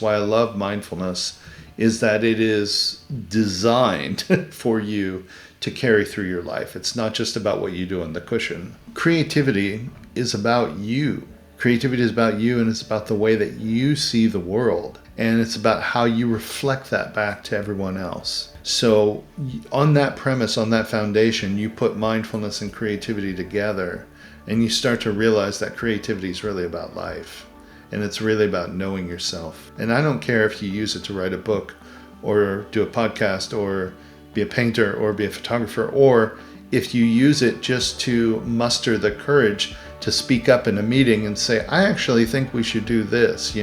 Why I love mindfulness is that it is designed for you to carry through your life. It's not just about what you do on the cushion. Creativity is about you. Creativity is about you, and it's about the way that you see the world. And it's about how you reflect that back to everyone else. So on that premise, on that foundation, you put mindfulness and creativity together, and you start to realize that creativity is really about life. And it's really about knowing yourself. And I don't care if you use it to write a book or do a podcast or be a painter or be a photographer, or if you use it just to muster the courage to speak up in a meeting and say, I actually think we should do this,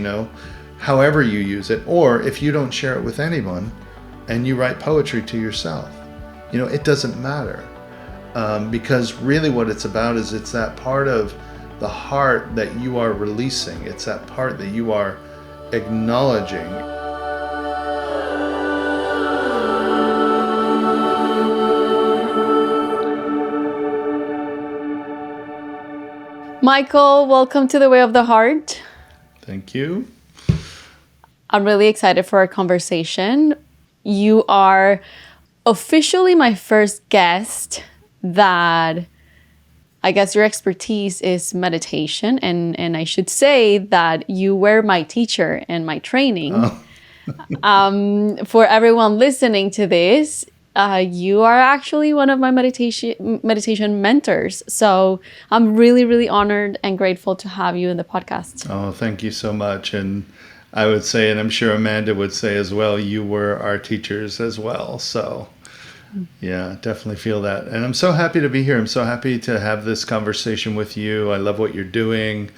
however you use it. Or if you don't share it with anyone and you write poetry to yourself, it doesn't matter. Because really what it's about is it's that part of the heart that you are releasing. It's that part that you are acknowledging. Michael, welcome to the Way of the Heart. Thank you. I'm really excited for our conversation. You are officially my first guest that I guess your expertise is meditation, and I should say that you were my teacher in my training. For everyone listening to this, you are actually one of my meditation mentors. So I'm really, really honored and grateful to have you in the podcast. Oh, thank you so much. And I would say, and I'm sure Amanda would say as well, you were our teachers as well. So yeah, definitely feel that. And I'm so happy to be here. I'm so happy to have this conversation with you. I love what you're doing.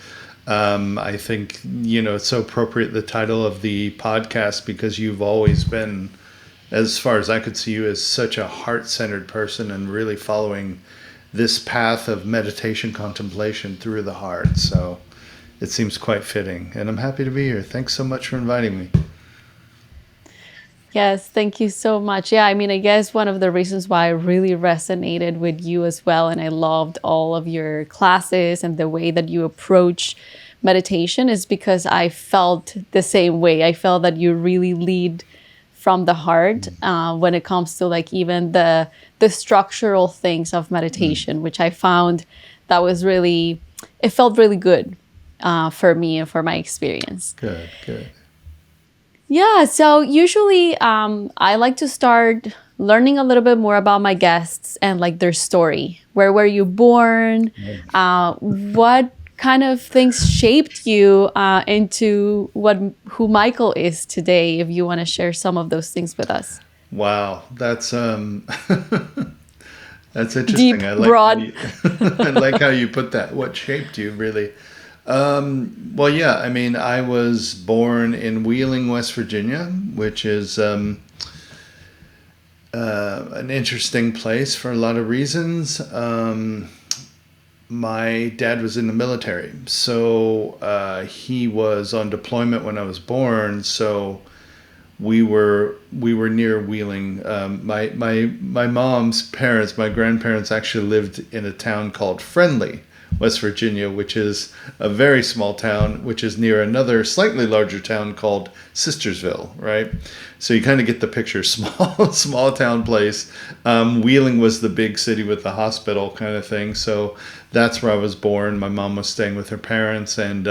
I think, it's so appropriate, the title of the podcast, because you've always been, as far as I could see you, as such a heart-centered person and really following this path of meditation, contemplation through the heart. So it seems quite fitting. And I'm happy to be here. Thanks so much for inviting me. Yes, thank you so much. Yeah, I guess one of the reasons why I really resonated with you as well, and I loved all of your classes and the way that you approach meditation, is because I felt the same way. I felt that you really lead from the heart when it comes to even the structural things of meditation, which I found that was really, it felt really good for me and for my experience. Good. Yeah, so usually I like to start learning a little bit more about my guests and their story. Where were you born? What kind of things shaped you into who Michael is today? If you want to share some of those things with us. Wow, that's that's interesting. Deep, broad. I like how you put that. What shaped you, really? Well, yeah, I was born in Wheeling, West Virginia, which is an interesting place for a lot of reasons. My dad was in the military, so he was on deployment when I was born. So we were near Wheeling. My mom's parents, my grandparents, actually lived in a town called Friendly, West Virginia, which is a very small town, which is near another slightly larger town called Sistersville, right? So you kind of get the picture, small town place. Wheeling was the big city with the hospital kind of thing. So that's where I was born. My mom was staying with her parents, and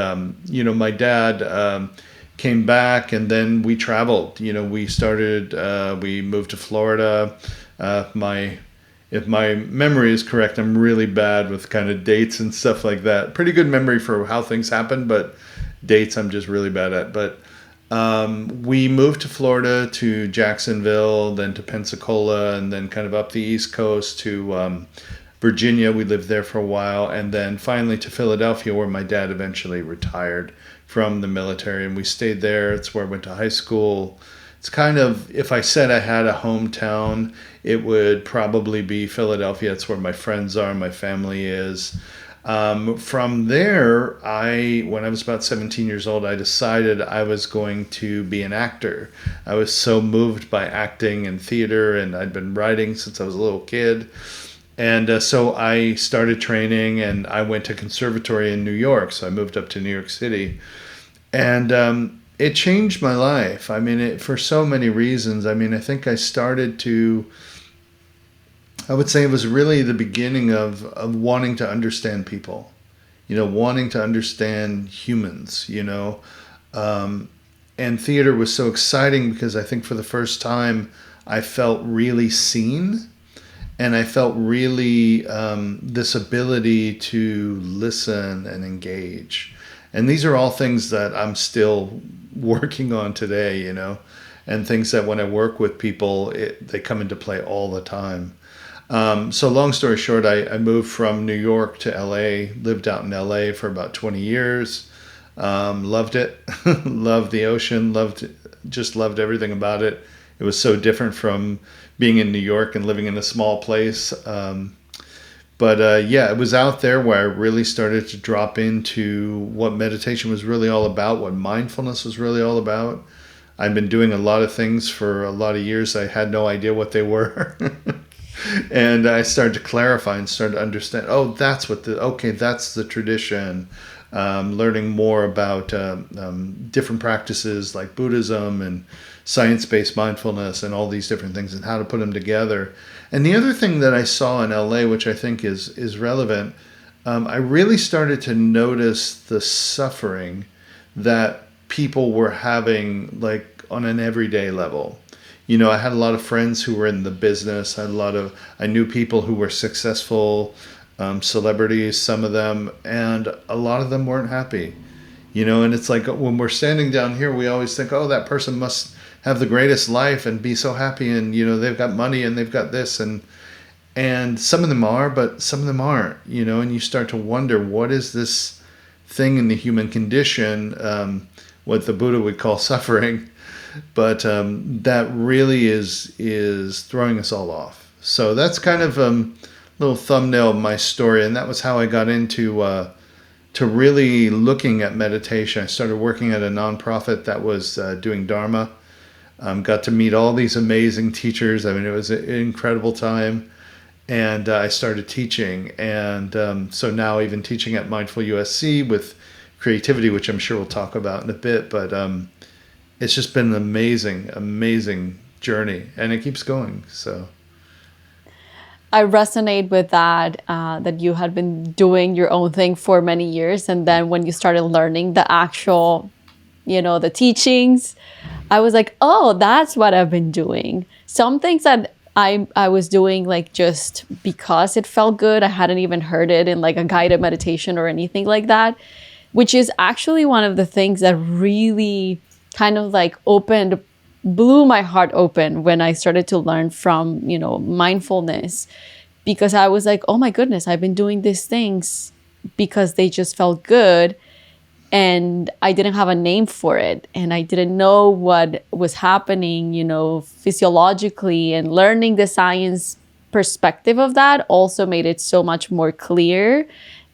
my dad came back, and then we traveled. We moved to Florida. If my memory is correct, I'm really bad with kind of dates and stuff like that. Pretty good memory for how things happen, but dates I'm just really bad at. But we moved to Florida, to Jacksonville, then to Pensacola, and then kind of up the East Coast to Virginia. We lived there for a while, and then finally to Philadelphia, where my dad eventually retired from the military, and we stayed there. It's where I went to high school. It's kind of, if I said I had a hometown, it would probably be Philadelphia. It's where my friends are, my family is. From there, when I was about 17 years old, I decided I was going to be an actor. I was so moved by acting and theater, and I'd been writing since I was a little kid. And so I started training, and I went to conservatory in New York. So I moved up to New York City. And It changed my life. I mean, for so many reasons. I mean, I think I would say it was really the beginning of wanting to understand people, wanting to understand humans, and theater was so exciting because I think for the first time I felt really seen, and I felt really this ability to listen and engage. And these are all things that I'm still working on today, and things that when I work with people, they come into play all the time. So long story short, I moved from New York to LA, lived out in LA for about 20 years. Loved it, loved the ocean, just loved everything about it. It was so different from being in New York and living in a small place. But yeah, it was out there where I really started to drop into what meditation was really all about, what mindfulness was really all about. I've been doing a lot of things for a lot of years. I had no idea what they were. And I started to clarify and started to understand, oh, that's the tradition. Learning more about different practices like Buddhism and science-based mindfulness and all these different things and how to put them together. And the other thing that I saw in LA, which I think is relevant, I really started to notice the suffering that people were having, like on an everyday level. I had a lot of friends who were in the business. I knew people who were successful, celebrities, some of them, and a lot of them weren't happy. And it's like when we're standing down here, we always think, oh, that person must have the greatest life and be so happy, and they've got money and they've got this, and some of them are, but some of them aren't. And you start to wonder, what is this thing in the human condition, what the Buddha would call suffering, but that really is throwing us all off. So that's kind of a little thumbnail of my story, and that was how I got into to really looking at meditation. I started working at a nonprofit that was doing Dharma. Got to meet all these amazing teachers. I mean, it was an incredible time, and I started teaching, and so now even teaching at Mindful USC with creativity, which I'm sure we'll talk about in a bit, but it's just been an amazing journey, and it keeps going. So I resonate with that, that you had been doing your own thing for many years. And then when you started learning the actual, the teachings, I was like, oh, that's what I've been doing. Some things that I was doing like just because it felt good. I hadn't even heard it in like a guided meditation or anything like that, which is actually one of the things that really kind of like blew my heart open when I started to learn from, mindfulness, because I was like, oh my goodness, I've been doing these things because they just felt good. And I didn't have a name for it. And I didn't know what was happening, physiologically, and learning the science perspective of that also made it so much more clear.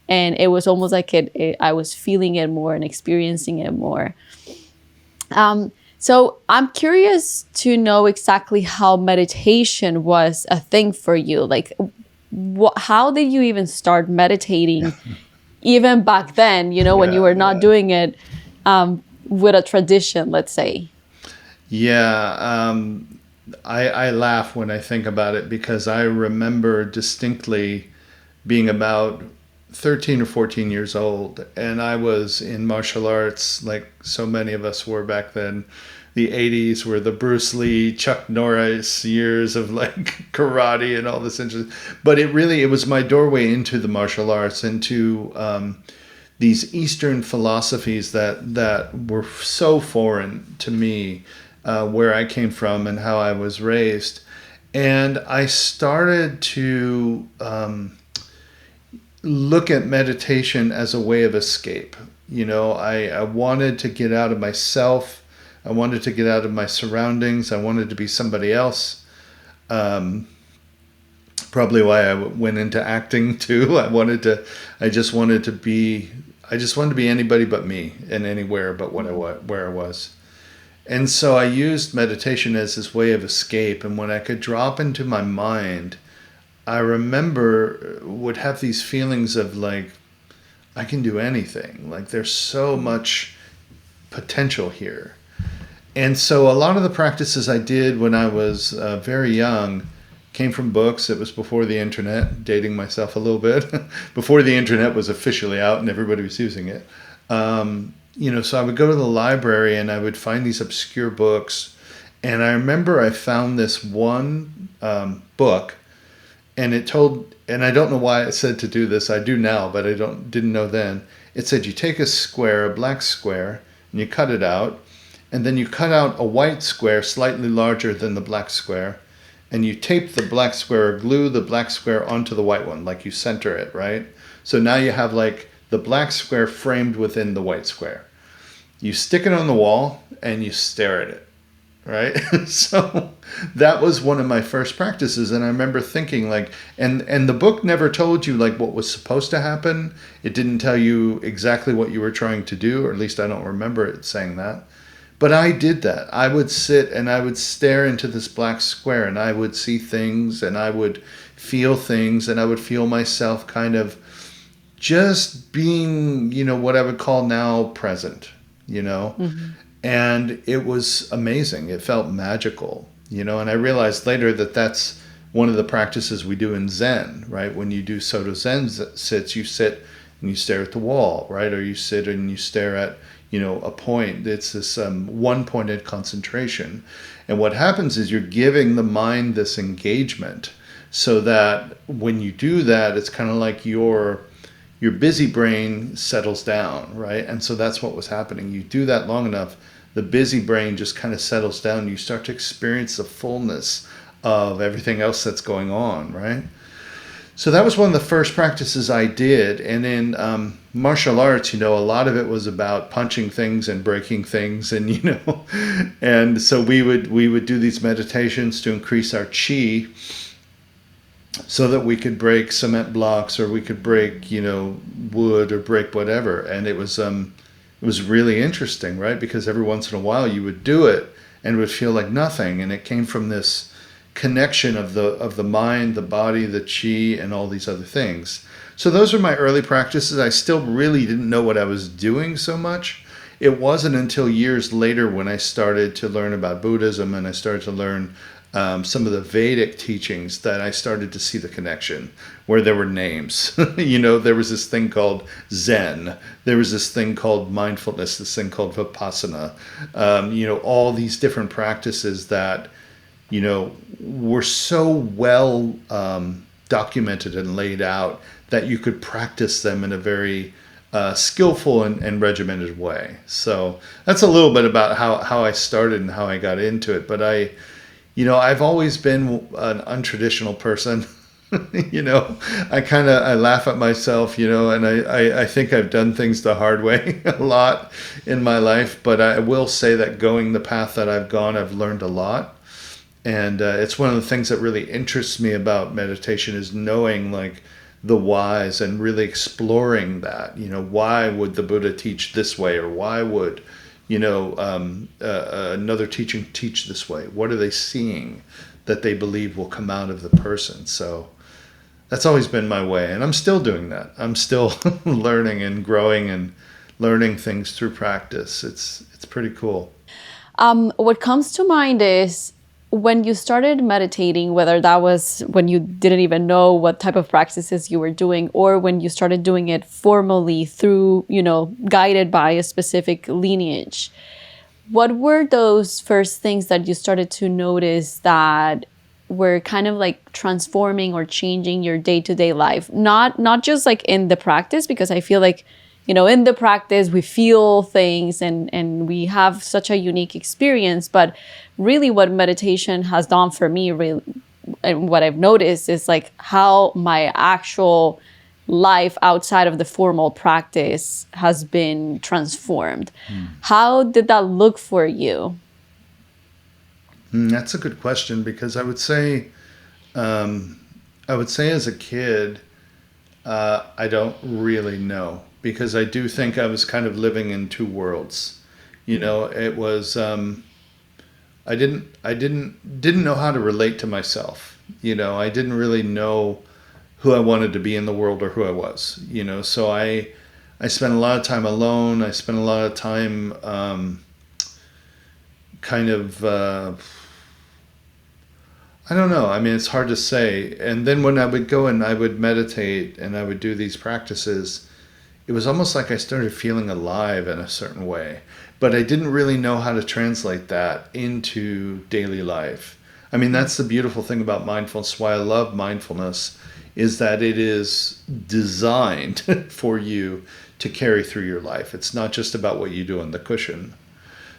And it was almost like I was feeling it more and experiencing it more. So I'm curious to know exactly how meditation was a thing for you. Like, how did you even start meditating, even back then? When you were not doing it with a tradition, let's say. Yeah, I laugh when I think about it because I remember distinctly being about 13 or 14 years old, and I was in martial arts like so many of us were back then. The 80s were the Bruce Lee, Chuck Norris years of like karate and all this interest. But it was my doorway into the martial arts, into these Eastern philosophies that were so foreign to me, where I came from and how I was raised. And I started to look at meditation as a way of escape. I wanted to get out of myself. I wanted to get out of my surroundings. I wanted to be somebody else. Probably why I went into acting too. I just wanted to be anybody but me, and anywhere but where I was. And so I used meditation as this way of escape. And when I could drop into my mind, I remember would have these feelings of like, I can do anything. Like there's so much potential here. And so a lot of the practices I did when I was very young came from books. It was before the internet, dating myself a little bit, before the internet was officially out and everybody was using it. So I would go to the library and I would find these obscure books. And I remember I found this one book, and it told, and I don't know why it said to do this. I do now, but I didn't know then. It said you take a square, a black square, and you cut it out, and then you cut out a white square slightly larger than the black square, and you tape the black square or glue the black square onto the white one, like you center it, right? So now you have like the black square framed within the white square. You stick it on the wall and you stare at it, right? So that was one of my first practices, and I remember thinking like, and the book never told you like what was supposed to happen. It didn't tell you exactly what you were trying to do, or at least I don't remember it saying that. But I did that. I would sit and I would stare into this black square, and I would see things, and I would feel things, and I would feel myself kind of just being, what I would call now present. And it was amazing. It felt magical, and I realized later that that's one of the practices we do in Zen, right? When you do Soto Zen sits, you sit and you stare at the wall, right? Or you sit and you stare at, a point. It's this one-pointed concentration. And what happens is you're giving the mind this engagement so that when you do that, it's kind of like your busy brain settles down, right? And so that's what was happening. You do that long enough, the busy brain just kind of settles down. You start to experience the fullness of everything else that's going on, right? So that was one of the first practices I did. And in martial arts, a lot of it was about punching things and breaking things, and and so we would do these meditations to increase our chi, so that we could break cement blocks, or we could break, wood, or break whatever. And it was really interesting, right? Because every once in a while you would do it and it would feel like nothing. And it came from this connection of the mind, the body, the chi, and all these other things. So those were my early practices. I still really didn't know what I was doing so much. It wasn't until years later when I started to learn about Buddhism and I started to learn some of the Vedic teachings that I started to see the connection, where there were names. There was this thing called Zen. There was this thing called mindfulness, this thing called Vipassana. All these different practices that, were so well documented and laid out that you could practice them in a very skillful and regimented way. So that's a little bit about how I started and how I got into it. But I've always been an untraditional person. I laugh at myself, and I think I've done things the hard way a lot in my life. But I will say that going the path that I've gone, I've learned a lot. And it's one of the things that really interests me about meditation is knowing like the whys and really exploring that. Why would the Buddha teach this way, or why would another teaching teach this way? What are they seeing that they believe will come out of the person? So that's always been my way, and I'm still doing that. I'm still learning and growing and learning things through practice. It's pretty cool. What comes to mind is when you started meditating, whether that was when you didn't even know what type of practices you were doing, or when you started doing it formally through, guided by a specific lineage, what were those first things that you started to notice that were kind of like transforming or changing your day-to-day life? Not just like in the practice, because I feel like, in the practice we feel things and we have such a unique experience, but really what meditation has done for me, really, and what I've noticed is like how my actual life outside of the formal practice has been transformed. How did that look for you? That's a good question, because I would say as a kid, I don't really know, because I do think I was kind of living in two worlds. It was I didn't know how to relate to myself. I didn't really know who I wanted to be in the world or who I was. So I I spent a lot of time alone. I spent a lot of time kind of, I don't know. I mean, it's hard to say. And then when I would go and I would meditate and I would do these practices, it was almost like I started feeling alive in a certain way. But I didn't really know how to translate that into daily life. I mean, that's the beautiful thing about mindfulness. Why I love mindfulness is that it is designed for you to carry through your life. It's not just about what you do on the cushion.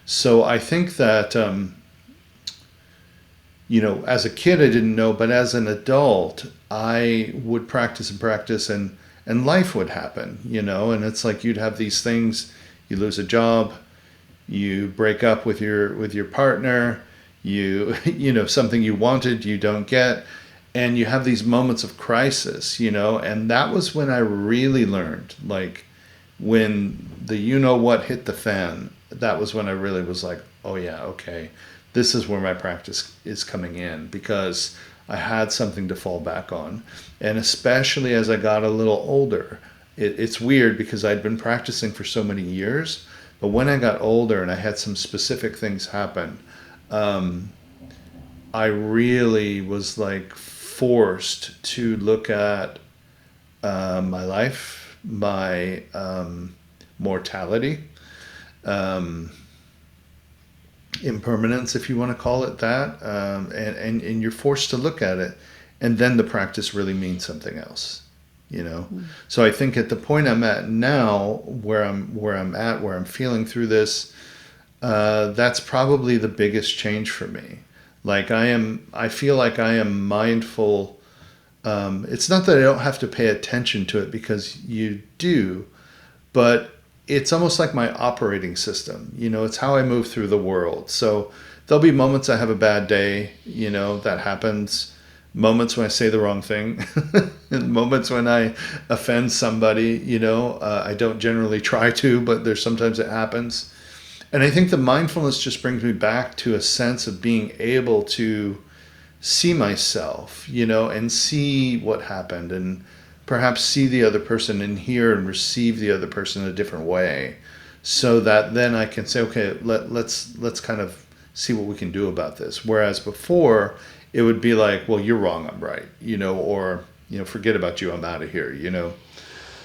So I think that, as a kid, I didn't know, but as an adult, I would practice and practice, and life would happen, and it's like you'd have these things. You lose a job, you break up with your partner, something you wanted, you don't get, and you have these moments of crisis, and that was when I really learned, like when the what hit the fan. That was when I really was like, oh yeah, okay, this is where my practice is coming in, because I had something to fall back on. And especially as I got a little older, it's weird because I'd been practicing for so many years, but when I got older and I had some specific things happen, I really was like forced to look at my life, my mortality, impermanence, if you want to call it that, and you're forced to look at it, and then the practice really means something else, So I think at the point I'm at now, where I'm feeling through this, that's probably the biggest change for me. Like I feel like I am mindful. It's not that I don't have to pay attention to it, because you do, but it's almost like my operating system. It's how I move through the world. So there'll be moments I have a bad day, that happens. Moments when I say the wrong thing, and moments when I offend somebody, I don't generally try to, but there's sometimes it happens. And I think the mindfulness just brings me back to a sense of being able to see myself, and see what happened, and perhaps see the other person and hear and receive the other person in a different way, so that then I can say, okay, let's kind of see what we can do about this. Whereas before, it would be like, well, you're wrong, I'm right, or forget about you, I'm out of here,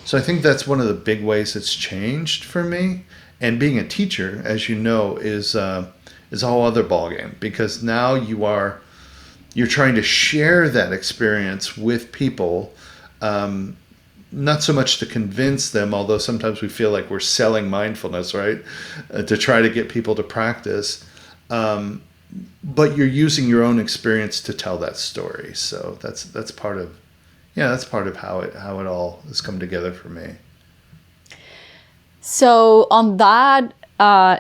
So I think that's one of the big ways it's changed for me. And being a teacher, as you know, is a whole other ballgame, because now you're trying to share that experience with people. Not so much to convince them, although sometimes we feel like we're selling mindfulness, right? To try to get people to practice. But you're using your own experience to tell that story. So that's part of how it all has come together for me. So on that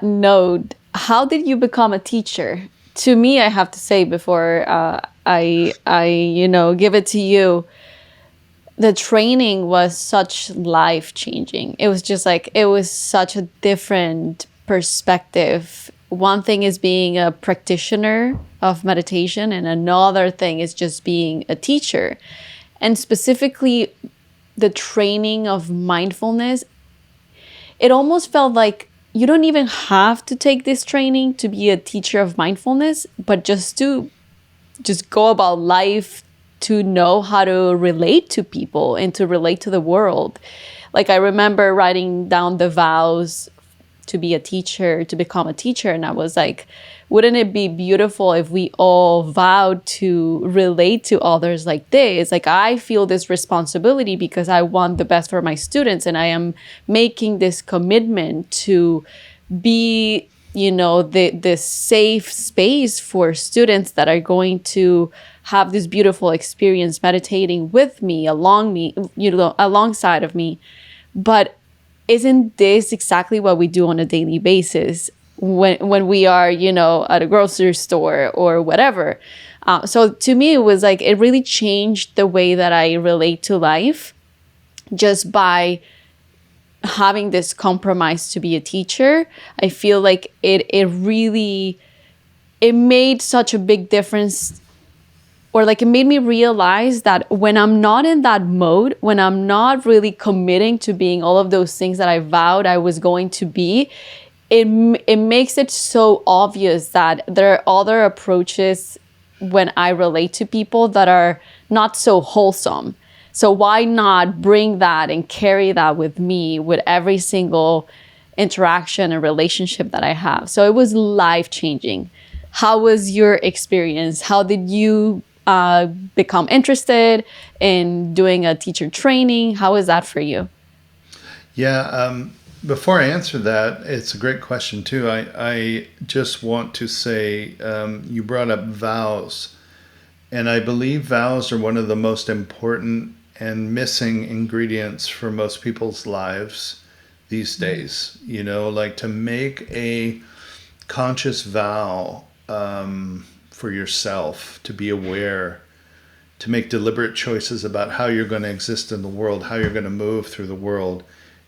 note, how did you become a teacher? To me, I have to say, before I give it to you, the training was such life-changing. It was just like, it was such a different perspective. One thing is being a practitioner of meditation, and another thing is just being a teacher. And specifically, the training of mindfulness, it almost felt like you don't even have to take this training to be a teacher of mindfulness, but just go about life, to know how to relate to people and to relate to the world. Like I remember writing down the vows to be a teacher, to become a teacher. And I was like, wouldn't it be beautiful if we all vowed to relate to others like this? Like I feel this responsibility because I want the best for my students, and I am making this commitment to be, the safe space for students that are going to have this beautiful experience meditating with me, alongside of me. But isn't this exactly what we do on a daily basis when we are, at a grocery store or whatever? So to me, it was like, it really changed the way that I relate to life, just by having this compromise to be a teacher. I feel like it made such a big difference or like it made me realize that when I'm not in that mode, when I'm not really committing to being all of those things that I vowed I was going to be, it makes it so obvious that there are other approaches when I relate to people that are not so wholesome. So why not bring that and carry that with me with every single interaction and relationship that I have? So it was life changing. How was your experience? How did you become interested in doing a teacher training? How was that for you? Yeah. Before I answer that, it's a great question too. I just want to say you brought up vows, and I believe vows are one of the most important and missing ingredients for most people's lives these days. You know, like to make a conscious vow for yourself, to be aware, to make deliberate choices about how you're going to exist in the world, how you're going to move through the world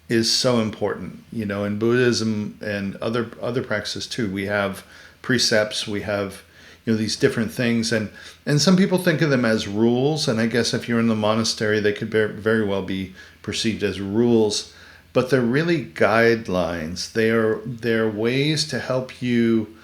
is so important. You know, in Buddhism and other practices too, we have precepts, we have, you know, these different things, and some people think of them as rules, and I guess if you're in the monastery they could very well be perceived as rules, but they're really guidelines. They're ways to help you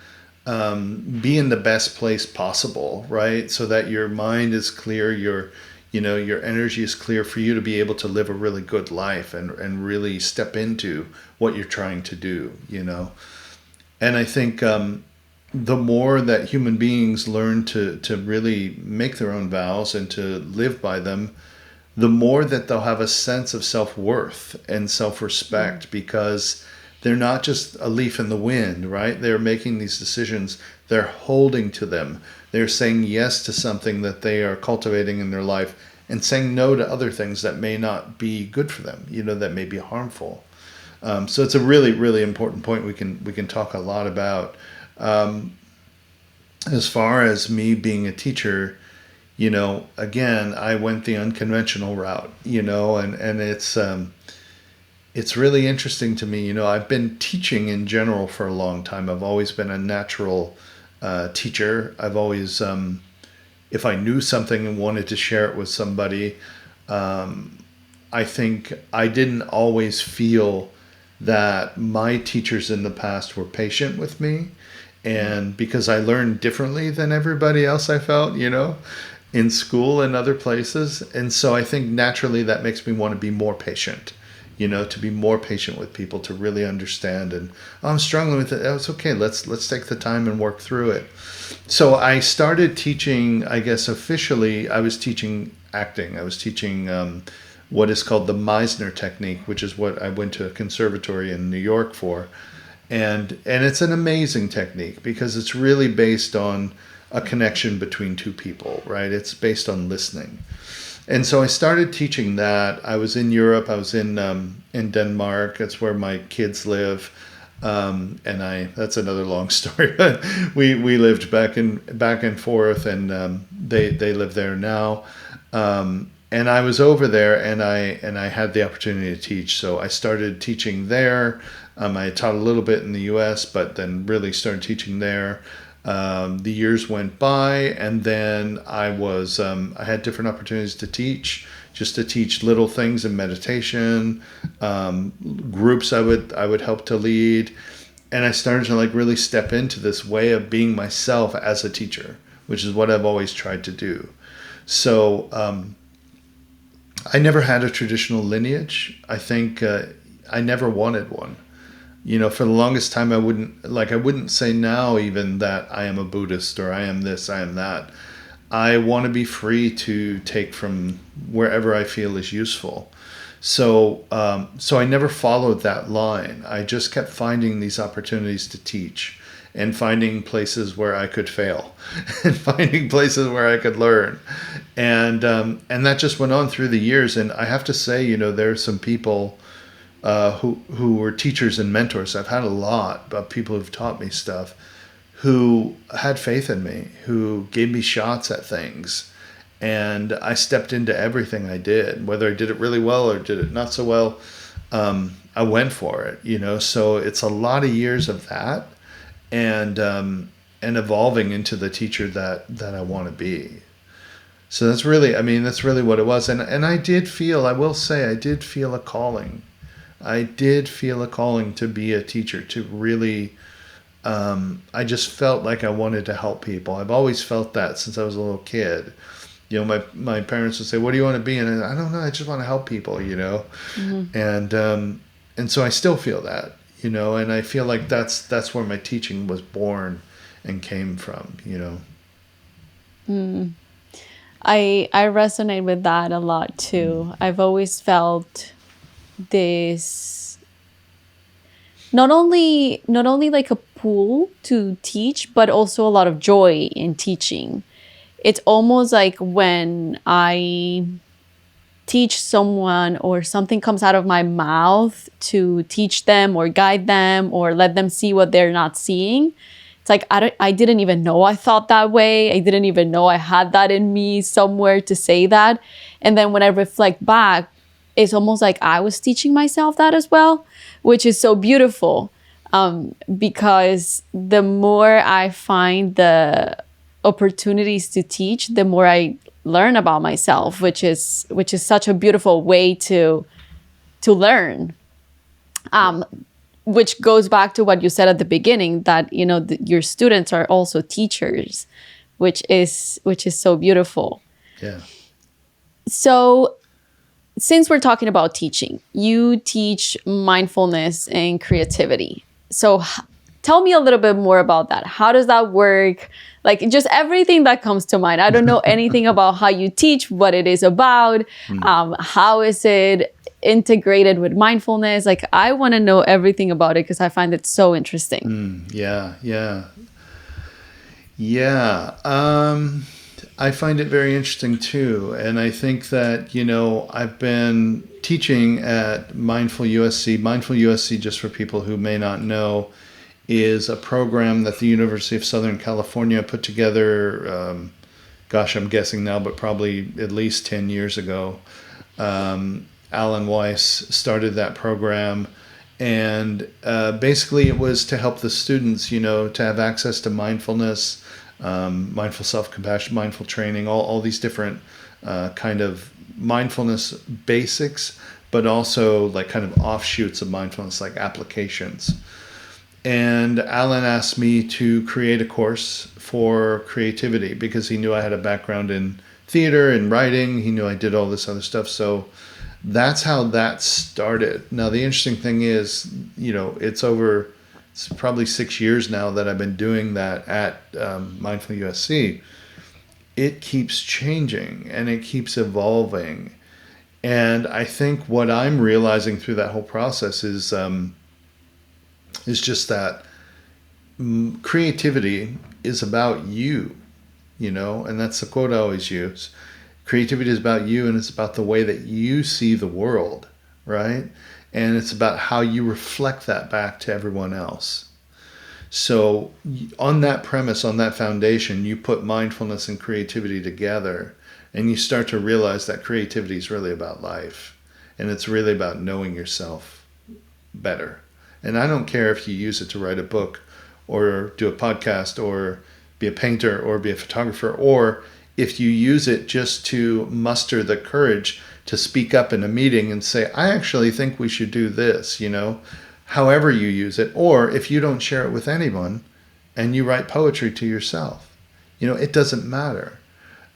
be in the best place possible, right? So that your mind is clear, your energy is clear for you to be able to live a really good life and really step into what you're trying to do, you know. And I think the more that human beings learn to really make their own vows and to live by them, the more that they'll have a sense of self-worth and self-respect, because they're not just a leaf in the wind, right? They're making these decisions. They're holding to them. They're saying yes to something that they are cultivating in their life and saying no to other things that may not be good for them, you know, that may be harmful. So it's a really, really important point we can talk a lot about. As far as me being a teacher, you know, again, I went the unconventional route, you know, and it's really interesting to me. You know, I've been teaching in general for a long time. I've always been a natural teacher. I've always, if I knew something and wanted to share it with somebody, I think I didn't always feel that my teachers in the past were patient with me. And because I learned differently than everybody else, I felt, you know, in school and other places. And so I think naturally that makes me want to be more patient, you know, to be more patient with people, to really understand. And oh, I'm struggling with it. Oh, it's okay. Let's take the time and work through it. So I started teaching, I guess officially, I was teaching acting. I was teaching what is called the Meisner technique, which is what I went to a conservatory in New York for. And it's an amazing technique because it's really based on a connection between two people, right? It's based on listening. And so I started teaching that. I was in Europe. I was in Denmark. That's where my kids live. That's another long story. But we lived back and forth, and they live there now. And I was over there, and I had the opportunity to teach. So I started teaching there. I taught a little bit in the U.S., but then really started teaching there. The years went by, and then I had different opportunities to teach, just to teach little things in meditation, groups I would help to lead, and I started to like really step into this way of being myself as a teacher, which is what I've always tried to do. So I never had a traditional lineage. I think I never wanted one. You know, for the longest time, I wouldn't say now even that I am a Buddhist or I am this, I am that. I want to be free to take from wherever I feel is useful. So I never followed that line. I just kept finding these opportunities to teach and finding places where I could fail and finding places where I could learn. And that just went on through the years. And I have to say, you know, there are some people who were teachers and mentors. I've had a lot of people who've taught me stuff, who had faith in me, who gave me shots at things. And I stepped into everything I did, whether I did it really well or did it not so well. I went for it, you know. So it's a lot of years of that, and evolving into the teacher that I want to be. So that's really, I mean, that's really what it was. And I did feel, I will say, I did feel a calling. I did feel a calling to be a teacher, to really, I just felt like I wanted to help people. I've always felt that since I was a little kid. You know, my parents would say, "What do you want to be?" And I don't know. I just want to help people. You know, Hmm. and so I still feel that. You know, and I feel like that's where my teaching was born and came from. You know. I resonate with that a lot too. I've always felt this, not only like a pull to teach, but also a lot of joy in teaching. It's almost like when I teach someone or something comes out of my mouth to teach them or guide them or let them see what they're not seeing. It's like I didn't even know I thought that way. I didn't even know I had that in me somewhere to say that. And then when I reflect back, it's almost like I was teaching myself that as well, which is so beautiful. Because the more I find the opportunities to teach, the more I learn about myself, which is such a beautiful way to learn. Which goes back to what you said at the beginning, that your students are also teachers, which is so beautiful. Yeah. So since we're talking about teaching, you teach mindfulness and creativity. So tell me a little bit more about that. How does that work? Like just everything that comes to mind. I don't know anything about how you teach, what it is about, how is it integrated with mindfulness. Like I want to know everything about it because I find it so interesting. Yeah. Yeah. Yeah. I find it very interesting too. And I think that, I've been teaching at Mindful USC. Mindful USC, just for people who may not know, is a program that the University of Southern California put together. Gosh, I'm guessing now, but probably at least 10 years ago. Alan Weiss started that program. And basically, it was to help the students, to have access to mindfulness, mindful self-compassion, mindful training, all these different kind of mindfulness basics, but also like kind of offshoots of mindfulness, like applications. And Alan asked me to create a course for creativity because he knew I had a background in theater and writing. He knew I did all this other stuff. So that's how that started. Now, the interesting thing is, it's probably 6 years now that I've been doing that at Mindful USC. It keeps changing and it keeps evolving. And I think what I'm realizing through that whole process is just that creativity is about you, and that's the quote I always use. Creativity is about you, and it's about the way that you see the world, right? And it's about how you reflect that back to everyone else. So, on that premise, on that foundation, you put mindfulness and creativity together, and you start to realize that creativity is really about life, and it's really about knowing yourself better. And I don't care if you use it to write a book or do a podcast or be a painter or be a photographer, or if you use it just to muster the courage to speak up in a meeting and say, I actually think we should do this, however you use it, or if you don't share it with anyone and you write poetry to yourself, it doesn't matter.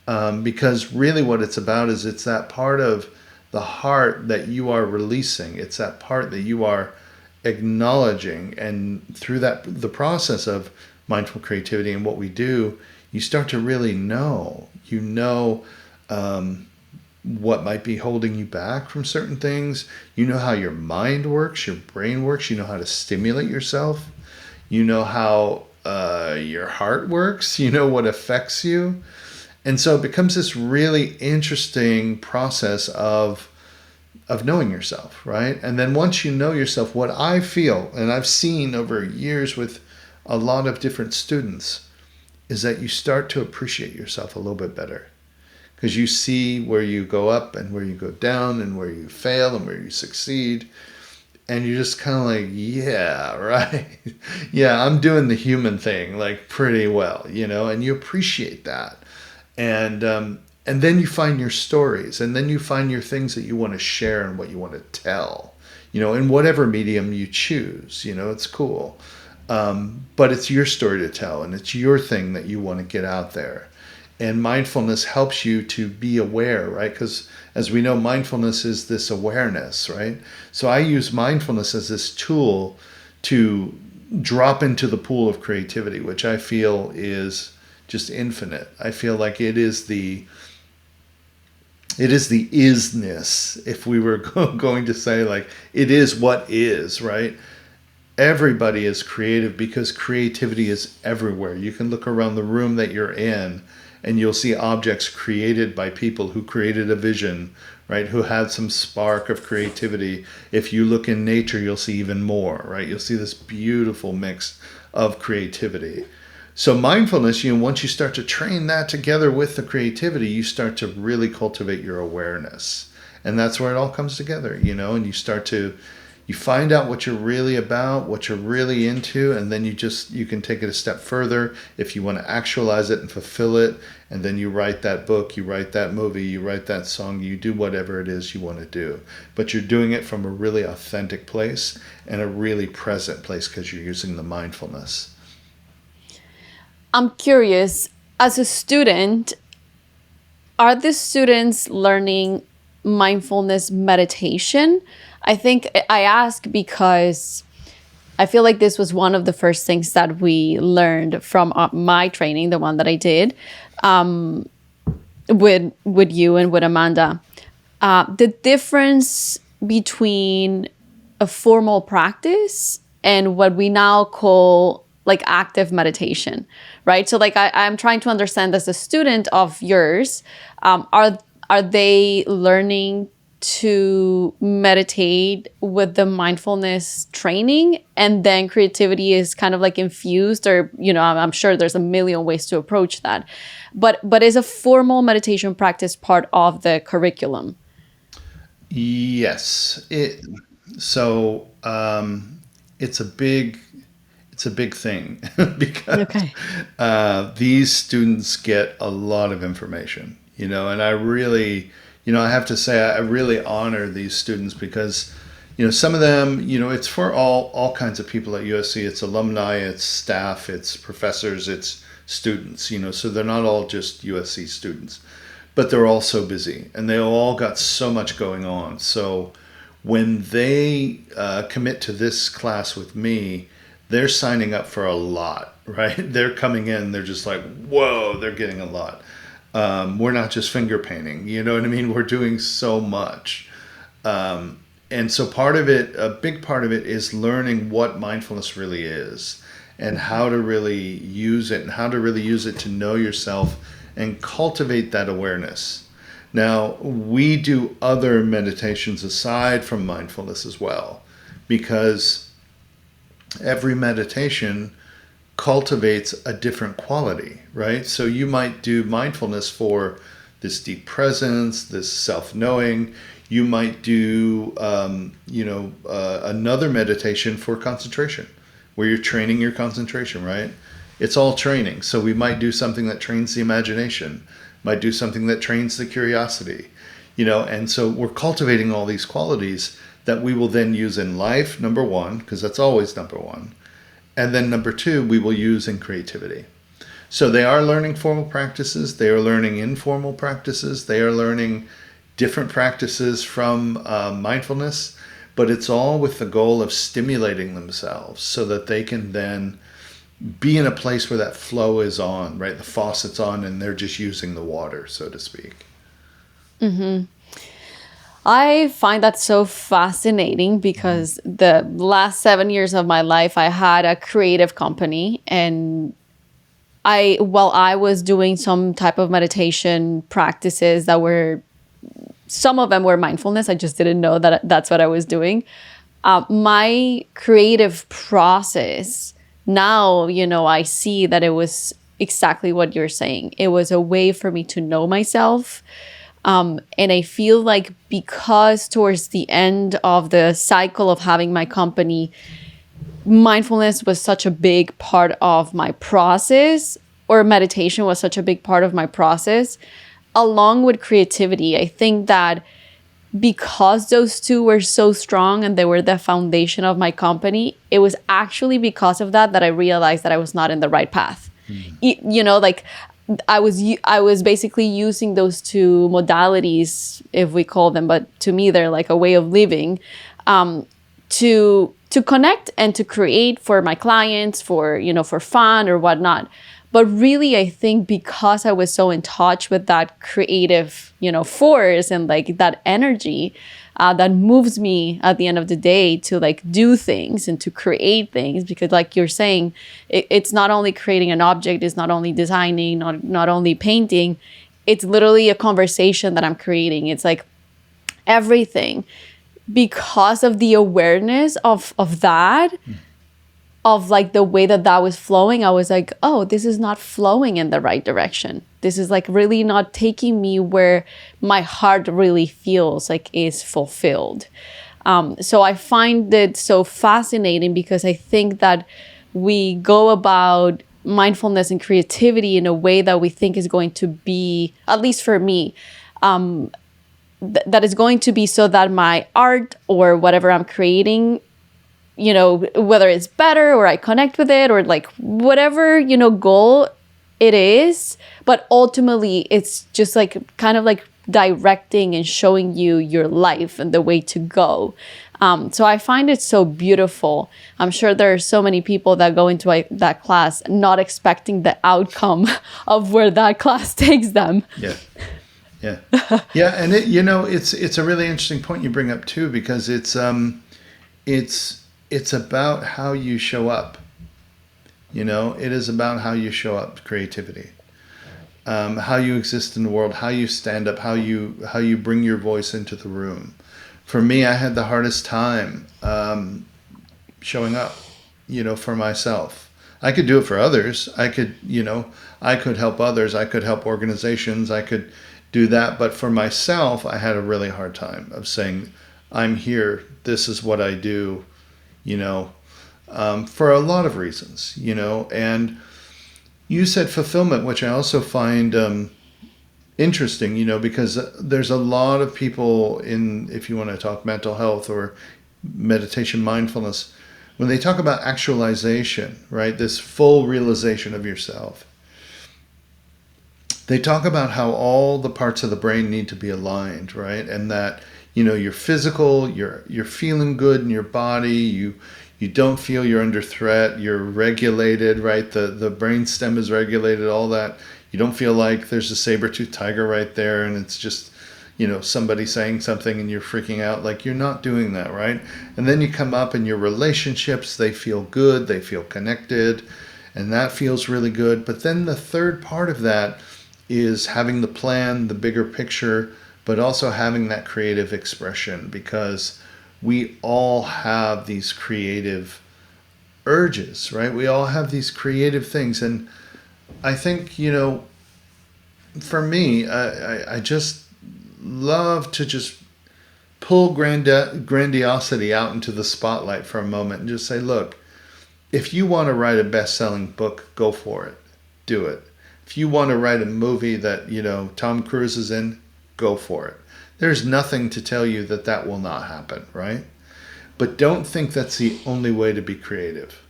Because really what it's about is it's that part of the heart that you are releasing. It's that part that you are acknowledging, and through the process of mindful creativity and what we do, you start to really know what might be holding you back from certain things. You know how your mind works, your brain works. You know how to stimulate yourself. You know how your heart works. You know what affects you. And so it becomes this really interesting process of knowing yourself, right? And then once you know yourself, what I feel, and I've seen over years with a lot of different students, is that you start to appreciate yourself a little bit better. Because you see where you go up and where you go down and where you fail and where you succeed. And you're just kind of like, yeah, right. Yeah, I'm doing the human thing like pretty well, and you appreciate that. And And then you find your stories, and then you find your things that you want to share and what you want to tell, in whatever medium you choose. It's cool. But it's your story to tell, and it's your thing that you want to get out there. And mindfulness helps you to be aware, right? Because as we know, mindfulness is this awareness, right? So I use mindfulness as this tool to drop into the pool of creativity, which I feel is just infinite. I feel like it is the isness. If we were going to say, like, it is what is, right? Everybody is creative because creativity is everywhere. You can look around the room that you're in and you'll see objects created by people who created a vision, right? Who had some spark of creativity. If you look in nature, you'll see even more, right? You'll see this beautiful mix of creativity. So mindfulness, once you start to train that together with the creativity, you start to really cultivate your awareness. And that's where it all comes together, and you find out what you're really about, what you're really into, and then you can take it a step further if you want to actualize it and fulfill it. And then you write that book, you write that movie, you write that song, you do whatever it is you want to do. But you're doing it from a really authentic place and a really present place because you're using the mindfulness. I'm curious, as a student, are the students learning mindfulness meditation? I think I ask because I feel like this was one of the first things that we learned from my training, the one that I did with you and with Amanda. The difference between a formal practice and what we now call like active meditation, right? So like I'm trying to understand, as a student of yours, are they learning to meditate with the mindfulness training, and then creativity is kind of like infused, or I'm sure there's a million ways to approach that, but is a formal meditation practice part of the curriculum? Yes. It's a big thing because Okay. these students get a lot of information, and I really, I have to say, I really honor these students because, some of them, it's for all kinds of people at USC. It's alumni, it's staff, it's professors, it's students, so they're not all just USC students, but they're all so busy and they all got so much going on. So when they commit to this class with me, they're signing up for a lot, right? They're coming in, they're just like, whoa, they're getting a lot. We're not just finger painting, you know what I mean? We're doing so much. And so a big part of it is learning what mindfulness really is and how to really use it and how to really use it to know yourself and cultivate that awareness. Now, we do other meditations aside from mindfulness as well, because every meditation cultivates a different quality, right? So you might do mindfulness for this deep presence, this self-knowing. You might do, another meditation for concentration, where you're training your concentration, right? It's all training. So we might do something that trains the imagination, might do something that trains the curiosity, and so we're cultivating all these qualities that we will then use in life, number one, because that's always number one. And then number two, we will use in creativity. So they are learning formal practices. They are learning informal practices. They are learning different practices from mindfulness, but it's all with the goal of stimulating themselves so that they can then be in a place where that flow is on, right? The faucet's on and they're just using the water, so to speak. Mm-hmm. I find that so fascinating because the last 7 years of my life, I had a creative company, and while I was doing some type of meditation practices some of them were mindfulness. I just didn't know that that's what I was doing. My creative process now, I see that it was exactly what you're saying. It was a way for me to know myself. And I feel like because towards the end of the cycle of having my company, mindfulness was such a big part of my process, or meditation was such a big part of my process, along with creativity, I think that because those two were so strong and they were the foundation of my company, it was actually because of that that I realized that I was not in the right path. You know, like I was basically using those two modalities, if we call them, but to me they're like a way of living, to connect and to create for my clients, for, you know, for fun or whatnot. But really, I think because I was so in touch with that creative, you know, force and like that energy that moves me at the end of the day to like do things and to create things, because like you're saying, it's not only creating an object, it's not only designing, not only painting, it's literally a conversation that I'm creating. It's like everything, because of the awareness of that, of like the way that was flowing, I was like, oh, this is not flowing in the right direction. This is like really not taking me where my heart really feels like is fulfilled. So I find it so fascinating because I think that we go about mindfulness and creativity in a way that we think is going to be, at least for me, that is going to be so that my art or whatever I'm creating, you know, whether it's better or I connect with it or like whatever, you know, goal it is. But ultimately, it's just like kind of like directing and showing you your life and the way to go. So I find it so beautiful. I'm sure there are so many people that go into that class not expecting the outcome of where that class takes them. Yeah. Yeah. Yeah. And it, you know, it's a really interesting point you bring up too, because it's about how you show up. You know, it is about how you show up, creativity, how you exist in the world, how you stand up, how you bring your voice into the room. For me, I had the hardest time showing up, you know, for myself. I could do it for others. I could help others. I could help organizations. I could do that. But for myself, I had a really hard time of saying, I'm here. This is what I do, you know, for a lot of reasons, you know. And you said fulfillment, which I also find interesting, you know, because there's a lot of people if you want to talk mental health or meditation, mindfulness, when they talk about actualization, right, this full realization of yourself, they talk about how all the parts of the brain need to be aligned, right? And that, you know, you're physical, you're feeling good in your body, you don't feel you're under threat, you're regulated, right? The brain stem is regulated, all that. You don't feel like there's a saber-toothed tiger right there and it's just, you know, somebody saying something and you're freaking out. Like, you're not doing that, right? And then you come up and your relationships, they feel good, they feel connected, and that feels really good. But then the third part of that is having the plan, the bigger picture, but also having that creative expression, because we all have these creative urges, right? We all have these creative things. And I think, you know, for me, I just love to just pull grandiosity out into the spotlight for a moment and just say, look, if you want to write a best-selling book, go for it. Do it. If you want to write a movie that, you know, Tom Cruise is in, go for it. There's nothing to tell you that will not happen, right? But don't think that's the only way to be creative.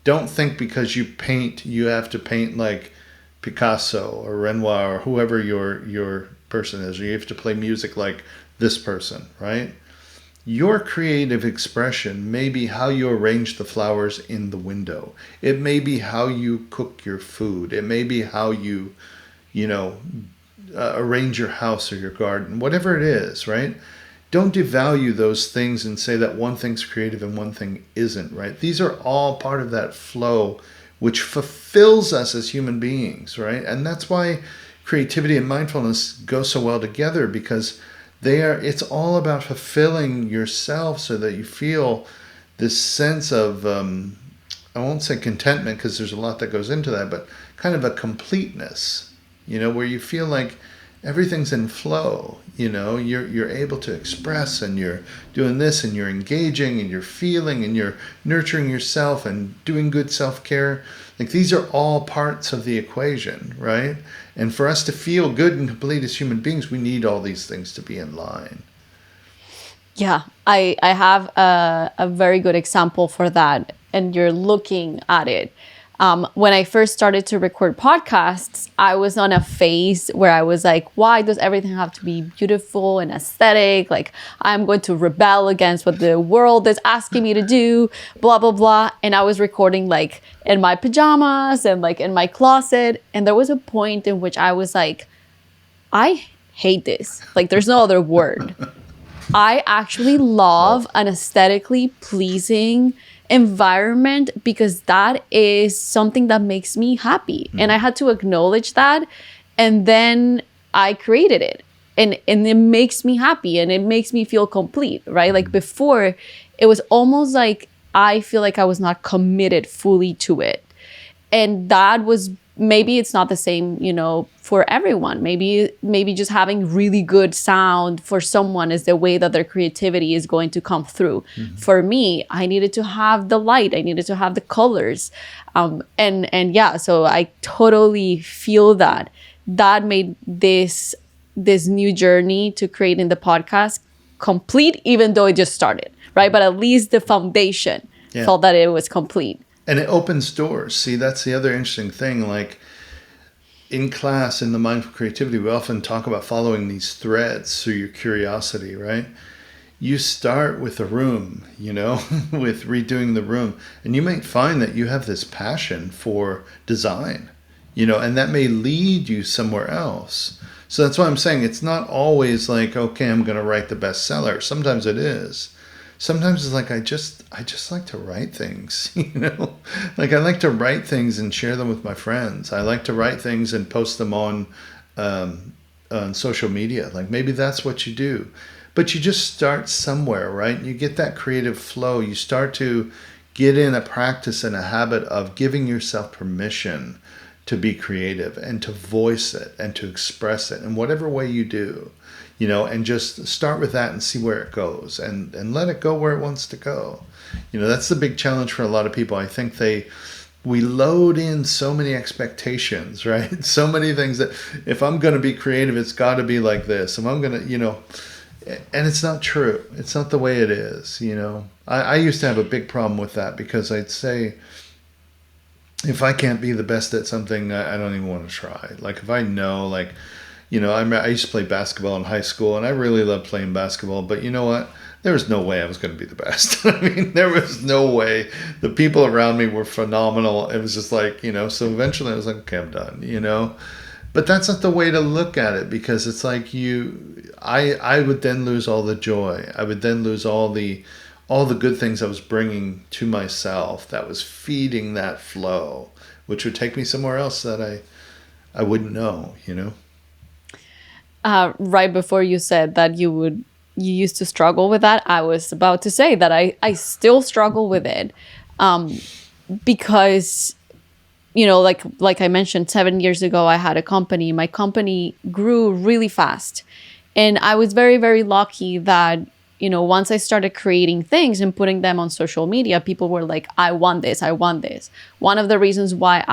Don't think because you paint, you have to paint like Picasso or Renoir or whoever your person is, or you have to play music like this person, right? Your creative expression may be how you arrange the flowers in the window. It may be how you cook your food. It may be how you, you know, arrange your house or your garden, whatever it is, right? Don't devalue those things and say that one thing's creative and one thing isn't, right? These are all part of that flow which fulfills us as human beings, right? And that's why creativity and mindfulness go so well together, because it's all about fulfilling yourself so that you feel this sense of, I won't say contentment because there's a lot that goes into that, but kind of a completeness, you know, where you feel like everything's in flow. You're able to express, and you're doing this, and you're engaging, and you're feeling, and you're nurturing yourself and doing good self-care. Like, these are all parts of the equation, right? And for us to feel good and complete as human beings, we need all these things to be in line. Yeah, I have a very good example for that, and you're looking at it. When I first started to record podcasts, I was on a phase where I was like, why does everything have to be beautiful and aesthetic? Like, I'm going to rebel against what the world is asking me to do, blah, blah, blah. And I was recording like in my pajamas and like in my closet. And there was a point in which I was like, I hate this. Like, there's no other word. I actually love an aesthetically pleasing environment because that is something that makes me happy. And I had to acknowledge that. And then I created it. And it makes me happy and it makes me feel complete, right? Like, before, it was almost like I feel like I was not committed fully to it. And that was, maybe it's not the same, for everyone. Maybe just having really good sound for someone is the way that their creativity is going to come through. For me, I needed to have the light. I needed to have the colors. And yeah, so I totally feel that. That made this new journey to creating the podcast complete, even though it just started, right? But at least the foundation felt that it was complete. And it opens doors. See, that's the other interesting thing. Like, in class, in the Mindful Creativity, we often talk about following these threads through your curiosity, right? You start with a room, with redoing the room. And you might find that you have this passion for design, and that may lead you somewhere else. So that's why I'm saying it's not always like, okay, I'm going to write the bestseller. Sometimes it is. Sometimes it's like, I just like to write things, like I like to write things and share them with my friends. I like to write things and post them on social media. Like, maybe that's what you do, but you just start somewhere, right? You get that creative flow. You start to get in a practice and a habit of giving yourself permission to be creative and to voice it and to express it in whatever way you do. And just start with that and see where it goes, and let it go where it wants to go. That's the big challenge for a lot of people. I think we load in so many expectations, right? So many things that if I'm going to be creative, it's got to be like this. If I'm going to, and it's not true. It's not the way it is. I used to have a big problem with that, because I'd say, if I can't be the best at something, I don't even want to try. Like, if I know, like, I used to play basketball in high school, and I really loved playing basketball. But you know what? There was no way I was going to be the best. I mean, there was no way. The people around me were phenomenal. It was just like, so eventually I was like, okay, I'm done, But that's not the way to look at it, because it's like I would then lose all the joy. I would then lose all the good things I was bringing to myself that was feeding that flow, which would take me somewhere else that I wouldn't know, Right before you said that you used to struggle with that, I was about to say that I still struggle with it, because, like I mentioned, 7 years ago, I had a company. My company grew really fast, and I was very, very lucky that, once I started creating things and putting them on social media, people were like, I want this, I want this. One of the reasons why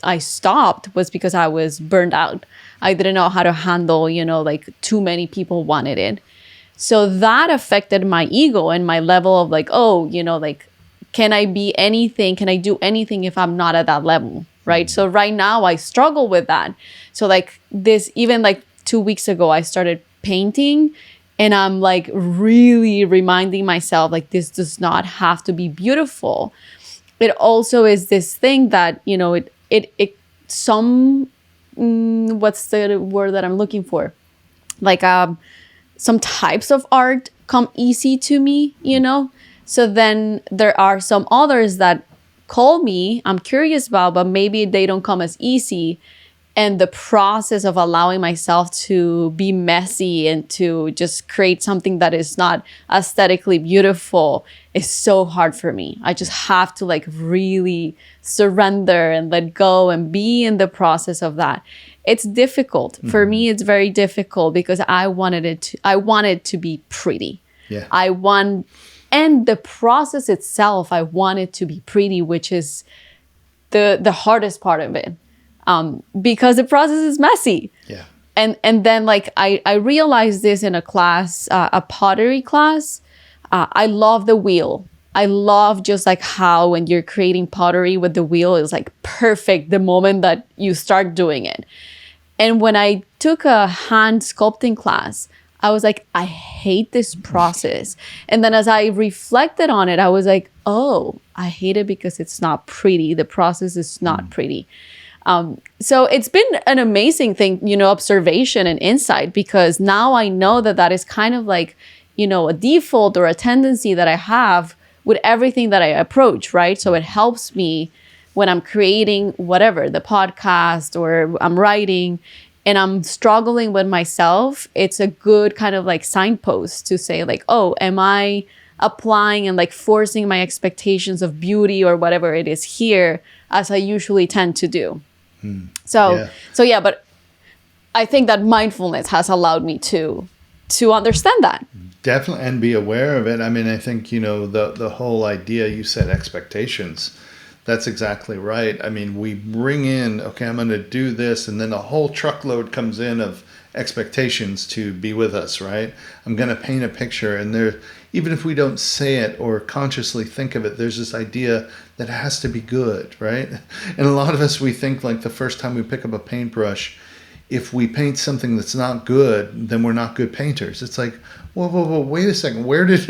I stopped was because I was burned out. I didn't know how to handle, like, too many people wanted it. So that affected my ego and my level of like, like, can I be anything? Can I do anything if I'm not at that level? Right. So right now I struggle with that. So like even like 2 weeks ago, I started painting, and I'm like really reminding myself, like, this does not have to be beautiful. It also is this thing that, what's the word that I'm looking for? Like, some types of art come easy to me, So then there are some others that I'm curious about, but maybe they don't come as easy. And the process of allowing myself to be messy and to just create something that is not aesthetically beautiful is so hard for me. I just have to like really surrender and let go and be in the process of that. It's difficult. For me, it's very difficult because I want it to be pretty. Yeah. And the process itself, I want it to be pretty, which is the hardest part of it. Because the process is messy. Yeah. And then like I realized this in a class, a pottery class. I love the wheel. I love just like how when you're creating pottery with the wheel, it's like perfect the moment that you start doing it. And when I took a hand sculpting class, I was like, I hate this process. And then as I reflected on it, I was like, oh, I hate it because it's not pretty. The process is not pretty. So it's been an amazing thing, observation and insight, because now I know that that is kind of like, a default or a tendency that I have with everything that I approach, right? So it helps me when I'm creating whatever, the podcast or I'm writing and I'm struggling with myself. It's a good kind of like signpost to say like, oh, am I applying and like forcing my expectations of beauty or whatever it is here as I usually tend to do. So yeah, but I think that mindfulness has allowed me to understand that. Definitely, and be aware of it. I mean, I think, the whole idea, you said expectations. That's exactly right. I mean, we bring in, okay, I'm going to do this, and then a whole truckload comes in of expectations to be with us, right? I'm going to paint a picture, and there, even if we don't say it or consciously think of it, there's this idea that it has to be good, right? And a lot of us, we think like the first time we pick up a paintbrush, if we paint something that's not good, then we're not good painters. It's like, whoa, wait a second. Where did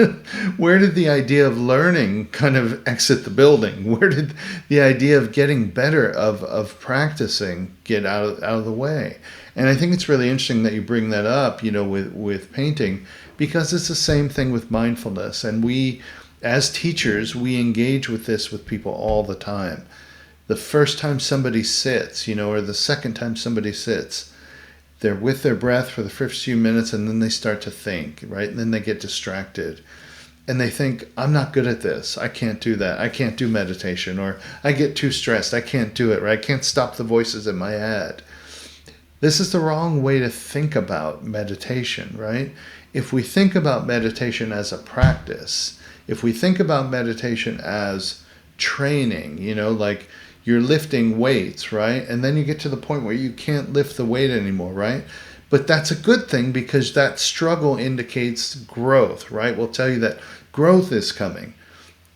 the idea of learning kind of exit the building? Where did the idea of getting better, of practicing, get out of the way? And I think it's really interesting that you bring that up, with painting, because it's the same thing with mindfulness. And we, as teachers, we engage with this with people all the time. The first time somebody sits, or the second time somebody sits, they're with their breath for the first few minutes, and then they start to think, right? And then they get distracted. And they think, I'm not good at this. I can't do that. I can't do meditation. Or I get too stressed. I can't do it, right? I can't stop the voices in my head. This is the wrong way to think about meditation, right? If we think about meditation as a practice, if we think about meditation as training, like you're lifting weights, right? And then you get to the point where you can't lift the weight anymore, right? But that's a good thing, because that struggle indicates growth, right? We'll tell you that growth is coming.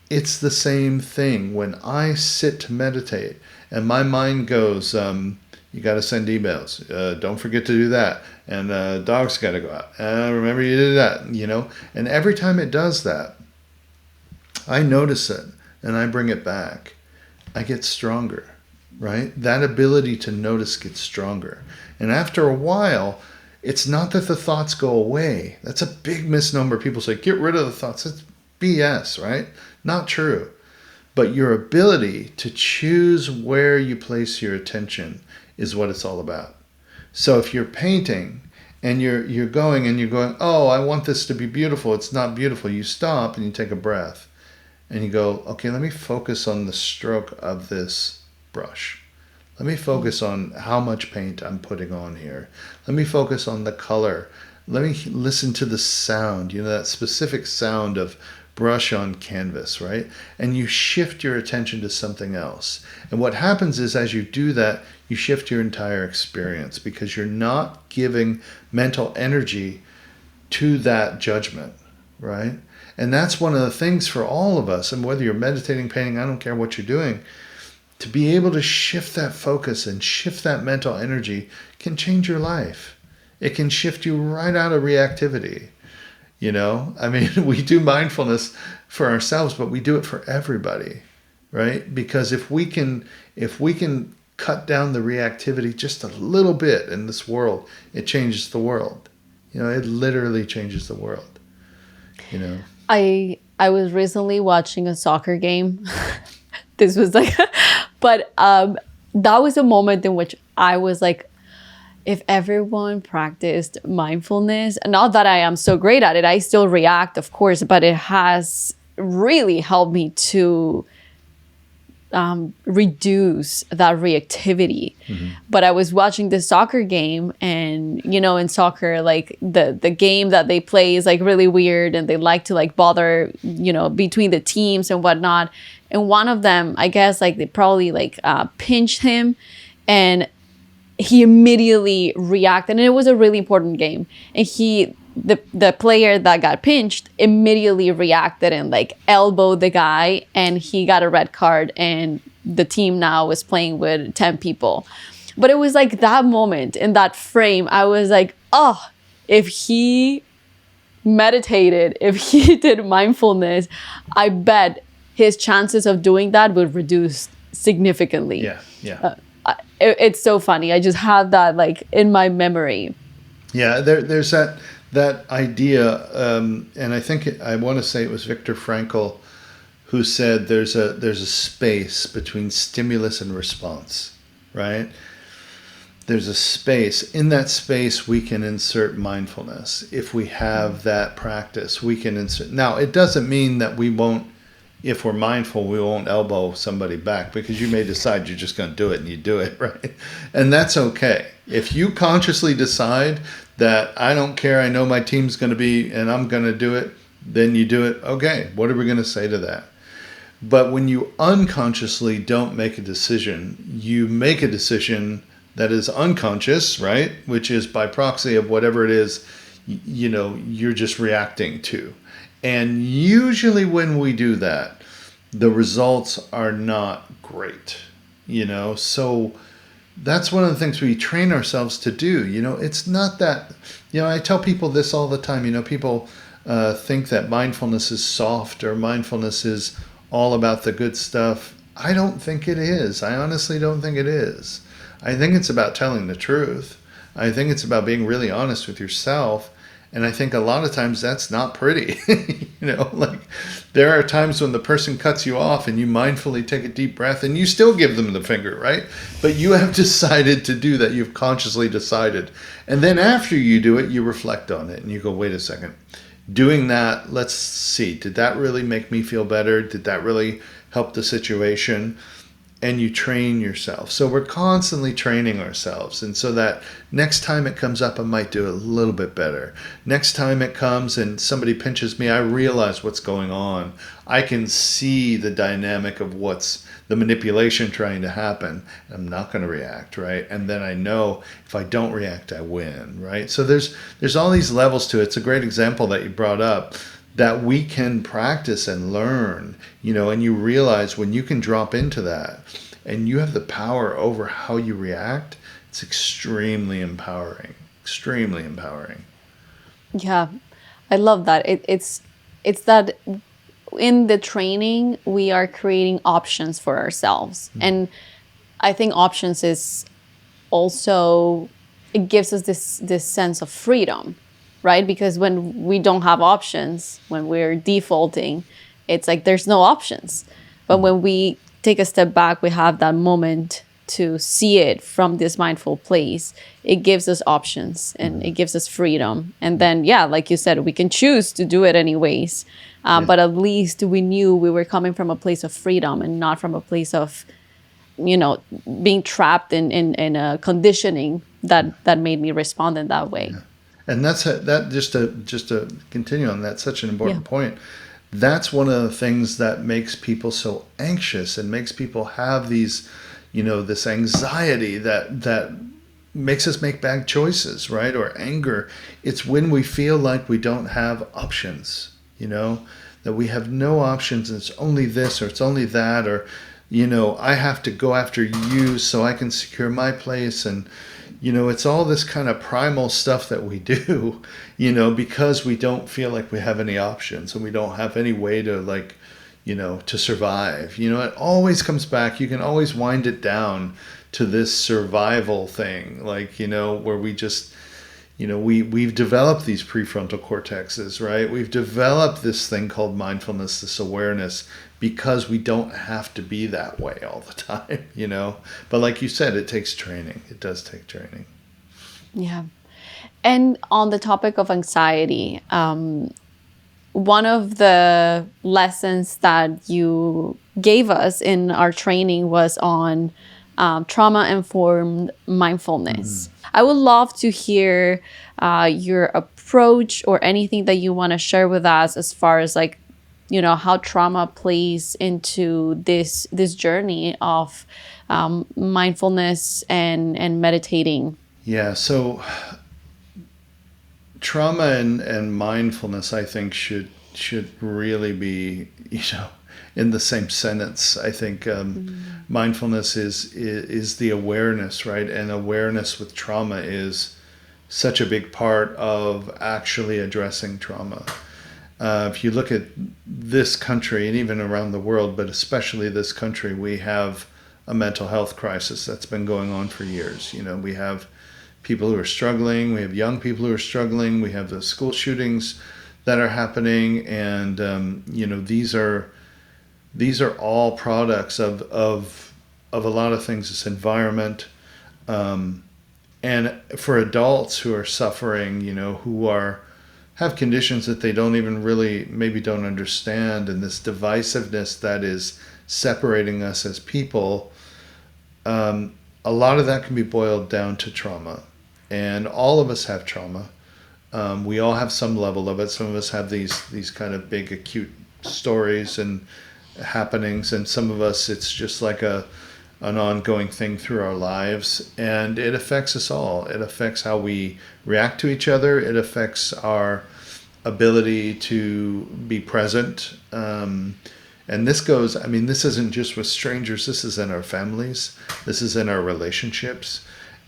It's the same thing when I sit to meditate and my mind goes, you got to send emails. Don't forget to do that. And dog's got to go out. Remember you did that, And every time it does that, I notice it and I bring it back. I get stronger, right? That ability to notice gets stronger. And after a while, it's not that the thoughts go away. That's a big misnomer. People say, get rid of the thoughts. That's BS, right? Not true. But your ability to choose where you place your attention is what it's all about. So if you're painting and you're going, oh, I want this to be beautiful. It's not beautiful. You stop and you take a breath. And you go, okay, let me focus on the stroke of this brush. Let me focus on how much paint I'm putting on here. Let me focus on the color. Let me listen to the sound, that specific sound of brush on canvas, right? And you shift your attention to something else. And what happens is, as you do that, you shift your entire experience, because you're not giving mental energy to that judgment, right? And that's one of the things for all of us, and whether you're meditating, painting, I don't care what you're doing, to be able to shift that focus and shift that mental energy can change your life. It can shift you right out of reactivity. I mean, we do mindfulness for ourselves, but we do it for everybody, right? Because if we can cut down the reactivity just a little bit in this world, it changes the world. It literally changes the world. I was recently watching a soccer game. This was like, but that was a moment in which I was like, if everyone practiced mindfulness, not that I am so great at it, I still react, of course, but it has really helped me to reduce that reactivity. But I was watching this soccer game, and in soccer, like the game that they play is like really weird, and they like to like bother between the teams and whatnot. And one of them, I guess, like they probably like pinched him, and he immediately reacted, and it was a really important game, and the player that got pinched immediately reacted and like elbowed the guy, and he got a red card, and the team now is playing with 10 people. But it was like that moment in that frame, I was like, oh, if he meditated, if he did mindfulness, I bet his chances of doing that would reduce significantly. Yeah. It's so funny. I just have that like in my memory. Yeah, there's that idea, and I think I want to say it was Viktor Frankl who said there's a space between stimulus and response, right? There's a space. In that space, we can insert mindfulness. If we have that practice, we can insert. Now, it doesn't mean that we won't, if we're mindful, we won't elbow somebody back, because you may decide you're just going to do it, and you do it, right? And that's okay. If you consciously decide that I don't care, I know my team's going to be, and I'm going to do it, then you do it. Okay, what are we going to say to that? But when you unconsciously don't make a decision, you make a decision that is unconscious, right? Which is by proxy of whatever it is, you're just reacting to. And usually when we do that, the results are not great, So that's one of the things we train ourselves to do. It's not that, I tell people this all the time. People think that mindfulness is soft, or mindfulness is all about the good stuff. I don't think it is. I honestly don't think it is. I think it's about telling the truth. I think it's about being really honest with yourself. And I think a lot of times that's not pretty. Like there are times when the person cuts you off and you mindfully take a deep breath and you still give them the finger, right? But you have decided to do that. You've consciously decided. And then after you do it, you reflect on it and you go, wait a second. Doing that, let's see, did that really make me feel better? Did that really help the situation? And you train yourself. So we're constantly training ourselves. And so that next time it comes up, I might do a little bit better. Next time it comes and somebody pinches me, I realize what's going on. I can see the dynamic of what's the manipulation trying to happen. I'm not going to react, right? And then I know if I don't react, I win, right? So there's all these levels to it. It's a great example that you brought up, that we can practice and learn, and you realize when you can drop into that and you have the power over how you react, it's extremely empowering, extremely empowering. Yeah, I love that. It's that in the training, we are creating options for ourselves. And I think options is also, it gives us this sense of freedom, right? Because when we don't have options, when we're defaulting, it's like there's no options. But when we take a step back, we have that moment to see it from this mindful place. It gives us options and it gives us freedom. And then, yeah, like you said, we can choose to do it anyways. But at least we knew we were coming from a place of freedom and not from a place of, being trapped in a conditioning that made me respond in that way. Yeah. And that's that. Just to continue on that, such an important point. That's one of the things that makes people so anxious and makes people have these, this anxiety that makes us make bad choices, right? Or anger. It's when we feel like we don't have options, that we have no options, and it's only this or it's only that, or I have to go after you so I can secure my place. And it's all this kind of primal stuff that we do, because we don't feel like we have any options and we don't have any way to to survive. It always comes back. You can always wind it down to this survival thing, where we just, we've developed these prefrontal cortexes, right? We've developed this thing called mindfulness, this awareness, because we don't have to be that way all the time. But like you said, it takes training. It does take training. Yeah. And on the topic of anxiety, one of the lessons that you gave us in our training was on trauma-informed mindfulness. I would love to hear your approach or anything that you want to share with us as far as like, how trauma plays into this journey of mindfulness and meditating. Yeah. So trauma and mindfulness, I think, should really be, in the same sentence. I think mindfulness is the awareness, right? And awareness with trauma is such a big part of actually addressing trauma. If you look at this country and even around the world, but especially this country, we have a mental health crisis that's been going on for years. We have people who are struggling, we have young people who are struggling, we have the school shootings that are happening, and these are all products of a lot of things. This environment, and for adults who are suffering, who have conditions that they don't even really maybe don't understand, and this divisiveness that is separating us as people, a lot of that can be boiled down to trauma. And all of us have trauma. We all have some level of it. Some of us have these kind of big acute stories and happenings, and some of us it's just like an ongoing thing through our lives, and it affects us all. It affects how we react to each other. It affects our ability to be present. And this goes, this isn't just with strangers, this is in our families, this is in our relationships.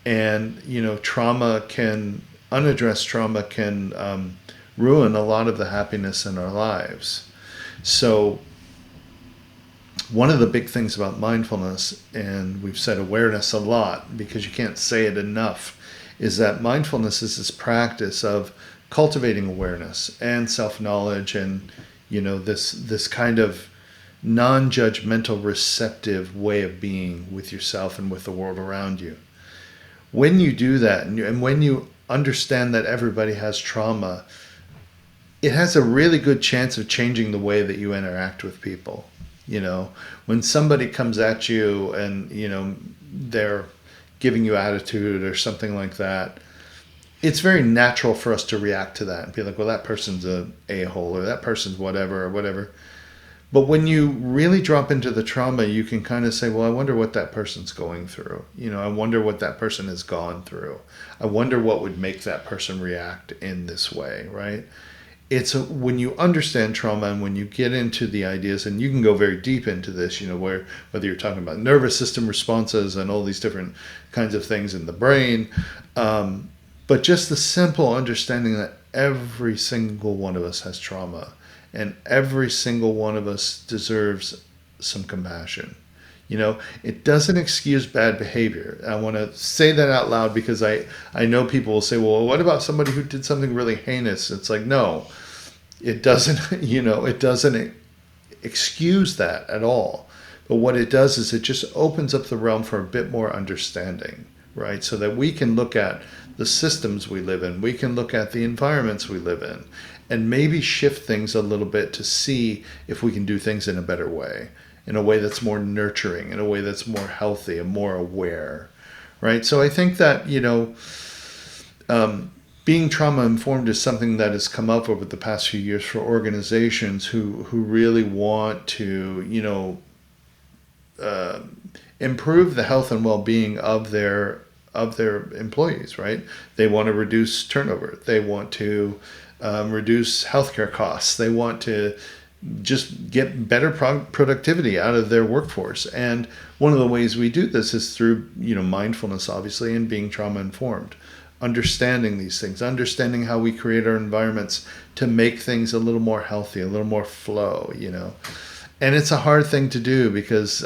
And, unaddressed trauma can ruin a lot of the happiness in our lives. So one of the big things about mindfulness, and we've said awareness a lot because you can't say it enough, is that mindfulness is this practice of cultivating awareness and self-knowledge and, this kind of non-judgmental, receptive way of being with yourself and with the world around you. When you do that, and when you understand that everybody has trauma, it has a really good chance of changing the way that you interact with people. When somebody comes at you and, they're giving you attitude or something like that, it's very natural for us to react to that and be like, well, that person's a a-hole, or that person's whatever or whatever. But when you really drop into the trauma, you can kind of say, well, I wonder what that person's going through. I wonder what that person has gone through. I wonder what would make that person react in this way, right? It's when you understand trauma and when you get into the ideas, and you can go very deep into this, whether you're talking about nervous system responses and all these different kinds of things in the brain, but just the simple understanding that every single one of us has trauma. And every single one of us deserves some compassion. It doesn't excuse bad behavior. I want to say that out loud because I know people will say, well, what about somebody who did something really heinous? It's like, no, it doesn't, it doesn't excuse that at all. But what it does is it just opens up the realm for a bit more understanding, right? So that we can look at the systems we live in, we can look at the environments we live in, and maybe shift things a little bit to see if we can do things in a better way, in a way that's more nurturing, in a way that's more healthy and more aware, right? So I think that, being trauma informed is something that has come up over the past few years for organizations who really want to, improve the health and well-being of their employees, right? They want to reduce turnover. They want to reduce healthcare costs. They want to just get better productivity out of their workforce. And one of the ways we do this is through, mindfulness, obviously, and being trauma informed, understanding these things, understanding how we create our environments to make things a little more healthy, a little more flow, And it's a hard thing to do because,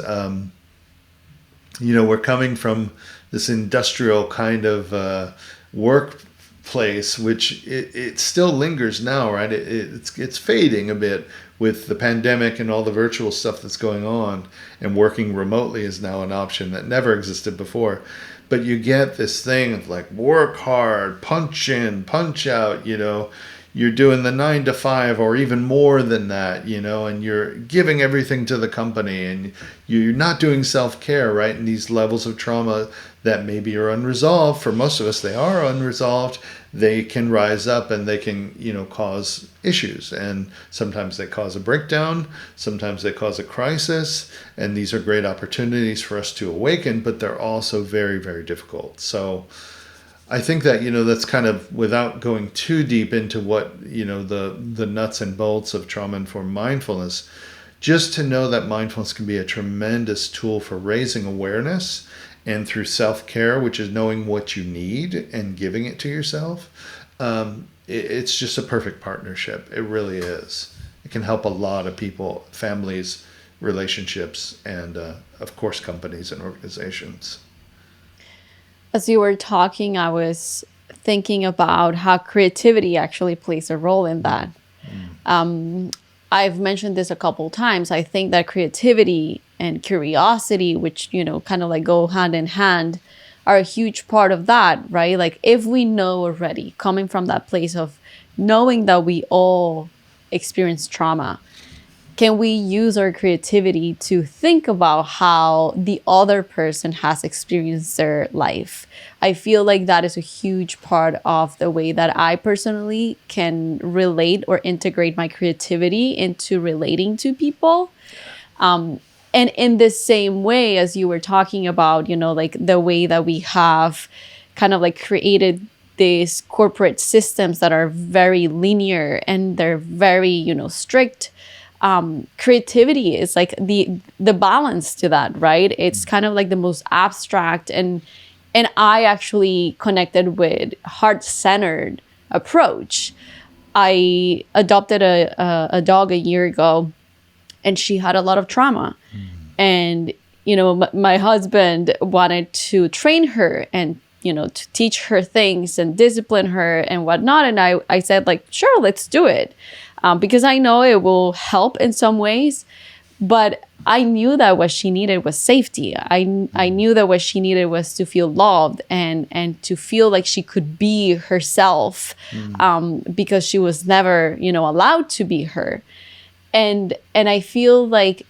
we're coming from this industrial kind of work place, which it still lingers now, right? It's fading a bit with the pandemic and all the virtual stuff that's going on, and working remotely is now an option that never existed before. But you get this thing of like work hard, punch in, punch out, you're doing the 9 to 5 or even more than that, and you're giving everything to the company, and you're not doing self-care, right? And these levels of trauma that maybe are unresolved, for most of us, they are unresolved. They can rise up and they can, cause issues. And sometimes they cause a breakdown. Sometimes they cause a crisis. And these are great opportunities for us to awaken, but they're also very, very difficult. So I think that, that's kind of, without going too deep into what, the nuts and bolts of trauma-informed mindfulness, just to know that mindfulness can be a tremendous tool for raising awareness, and through self-care, which is knowing what you need and giving it to yourself. It's just a perfect partnership. It really is. It can help a lot of people, families, relationships, and of course, companies and organizations. As you were talking, I was thinking about how creativity actually plays a role in that. I've mentioned this a couple times. I think that creativity and curiosity, which, kind of like go hand in hand, are a huge part of that, right? Like if we know already, coming from that place of knowing that we all experience trauma, can we use our creativity to think about how the other person has experienced their life? I feel like that is a huge part of the way that I personally can relate or integrate my creativity into relating to people. And in the same way as you were talking about, like the way that we have kind of like created these corporate systems that are very linear and they're very, strict. Creativity is like the balance to that, right? It's kind of like the most abstract, and I actually connected with heart-centered approach. I adopted a dog a year ago, and she had a lot of trauma. And, my husband wanted to train her and, to teach her things and discipline her and whatnot. And I said, like, sure, let's do it. Because I know it will help in some ways. But I knew that what she needed was safety. I knew that what she needed was to feel loved and to feel like she could be herself, because she was never, allowed to be her. And I feel like,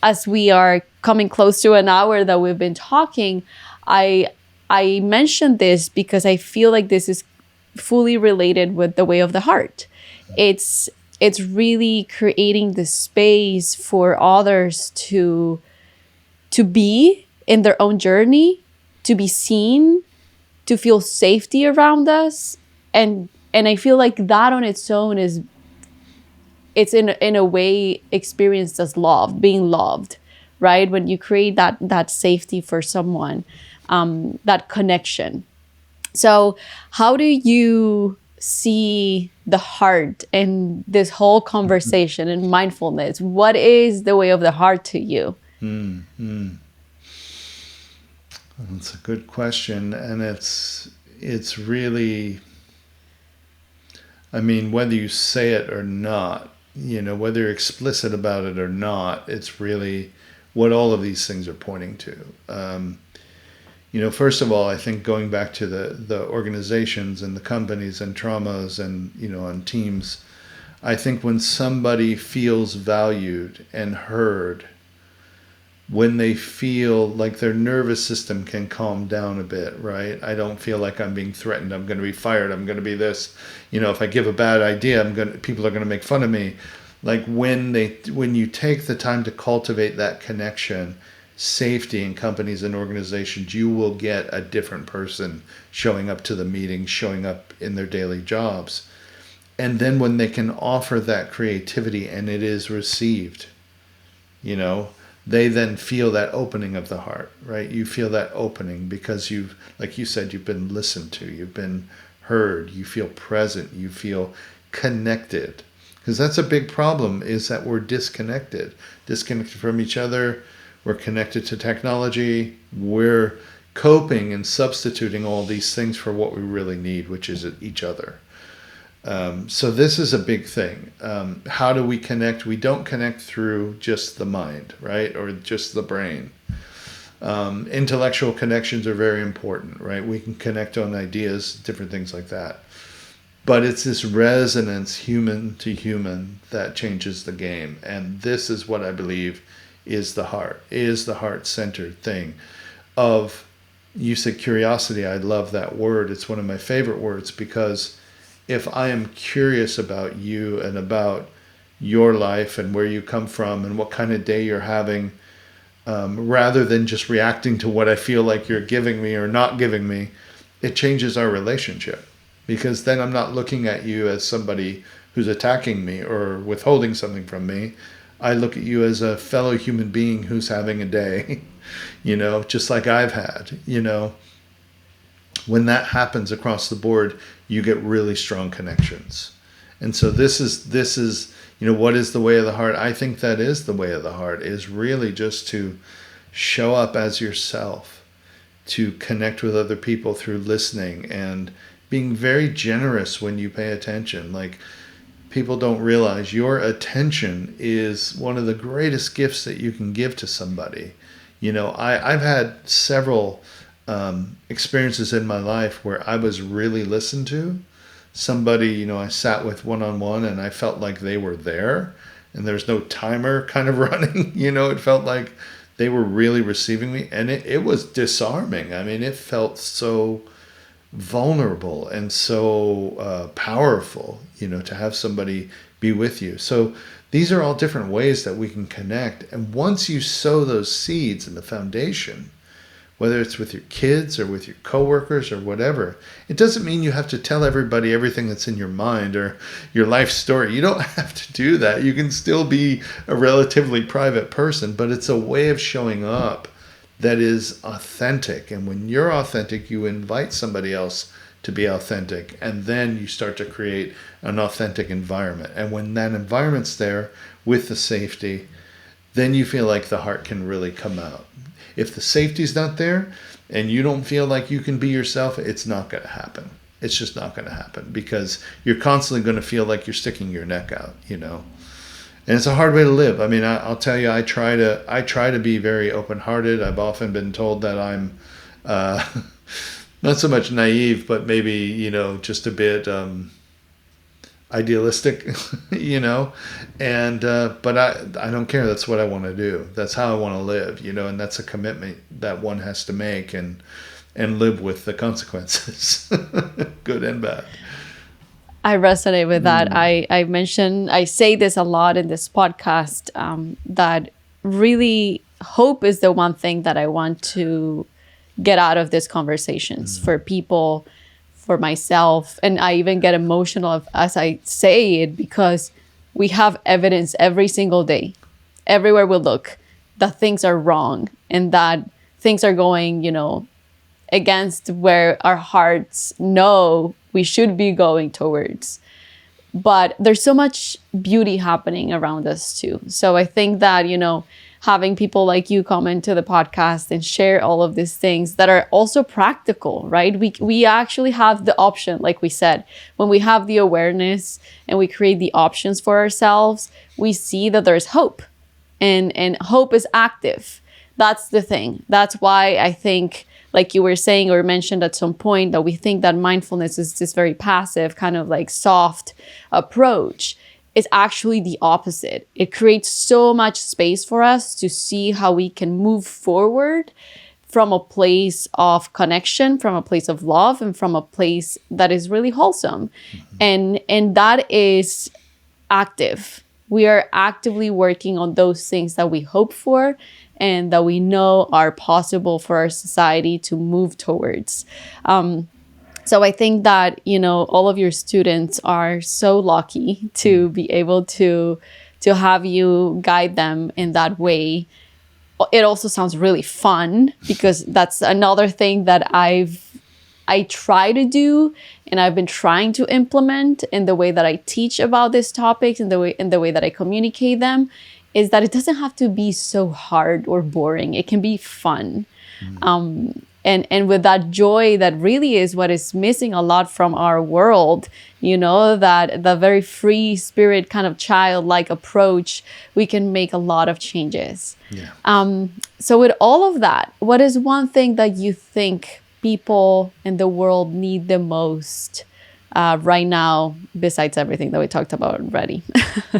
as we are coming close to an hour that we've been talking, I mentioned this because I feel like this is fully related with the way of the heart. It's really creating the space for others to be in their own journey, to be seen, to feel safety around us. And I feel like that on its own it's in a way experienced as love, being loved, right? When you create that safety for someone, that connection. So how do you see the heart in this whole conversation and mindfulness? What is the way of the heart to you? That's a good question. And it's really, I mean, whether you say it or not, whether you're explicit about it or not, it's really what all of these things are pointing to. First of all, I think going back to the organizations and the companies and traumas and, on teams, I think when somebody feels valued and heard, when they feel like their nervous system can calm down a bit, right? I don't feel like I'm being threatened. I'm going to be fired. I'm going to be this. If I give a bad idea, people are going to make fun of me. Like when you take the time to cultivate that connection, safety in companies and organizations, you will get a different person showing up to the meetings, showing up in their daily jobs. And then when they can offer that creativity and it is received, they then feel that opening of the heart, right? You feel that opening because you've, like you said, you've been listened to, you've been heard, you feel present, you feel connected. Because that's a big problem, is that we're disconnected from each other. We're connected to technology. We're coping and substituting all these things for what we really need, which is each other. So this is a big thing. How do we connect? We don't connect through just the mind, right? Or just the brain. Intellectual connections are very important, right? We can connect on ideas, different things like that. But it's this resonance, human to human, that changes the game. And this is what I believe is the heart-centered thing of, you said curiosity. I love that word. It's one of my favorite words, because if I am curious about you and about your life and where you come from and what kind of day you're having, rather than just reacting to what I feel like you're giving me or not giving me, it changes our relationship. Because then I'm not looking at you as somebody who's attacking me or withholding something from me. I look at you as a fellow human being who's having a day, just like I've had, When that happens across the board, you get really strong connections. And so this is, what is the way of the heart? I think that is the way of the heart, is really just to show up as yourself, to connect with other people through listening and being very generous when you pay attention. Like, people don't realize your attention is one of the greatest gifts that you can give to somebody. I've had several experiences in my life where I was really listened to. Somebody, I sat with one-on-one and I felt like they were there and there's no timer kind of running. It felt like they were really receiving me, and it was disarming. I mean, it felt so vulnerable and so powerful, to have somebody be with you. So these are all different ways that we can connect. And once you sow those seeds in the foundation, whether it's with your kids or with your coworkers or whatever, it doesn't mean you have to tell everybody everything that's in your mind or your life story. You don't have to do that. You can still be a relatively private person, but it's a way of showing up that is authentic. And when you're authentic, you invite somebody else to be authentic, and then you start to create an authentic environment. And when that environment's there with the safety, then you feel like the heart can really come out. If the safety's not there and you don't feel like you can be yourself, it's not going to happen. It's just not going to happen, because you're constantly going to feel like you're sticking your neck out, And it's a hard way to live. I mean, I'll tell you, I try to be very open-hearted. I've often been told that I'm not so much naive, but maybe, just a bit idealistic, and but I don't care. That's what I want to do. That's how I want to live, and that's a commitment that one has to make and live with the consequences, good and bad. I resonate with that. I say this a lot in this podcast, that really hope is the one thing that I want to get out of these conversations for people, for myself. And I even get emotional as I say it, because we have evidence every single day, everywhere we look, that things are wrong and that things are going, against where our hearts know we should be going towards. But there's so much beauty happening around us too. So I think that, having people like you come into the podcast and share all of these things that are also practical, right? We actually have the option, like we said, when we have the awareness and we create the options for ourselves, we see that there's hope, and hope is active. That's the thing. That's why I think, like you were saying or mentioned at some point, that we think that mindfulness is this very passive, kind of like soft approach. It's actually the opposite. It creates so much space for us to see how we can move forward from a place of connection, from a place of love, and from a place that is really wholesome. And that is active. We are actively working on those things that we hope for and that we know are possible for our society to move towards. So I think that, all of your students are so lucky to be able to have you guide them in that way. It also sounds really fun, because that's another thing that I try to do, and I've been trying to implement in the way that I teach about these topics, in the way that I communicate them, is that it doesn't have to be so hard or boring. It can be fun. and with that joy that really is what is missing a lot from our world, that the very free spirit kind of childlike approach, we can make a lot of changes. Yeah. So with all of that, what is one thing that you think people in the world need the most right now, besides everything that we talked about already?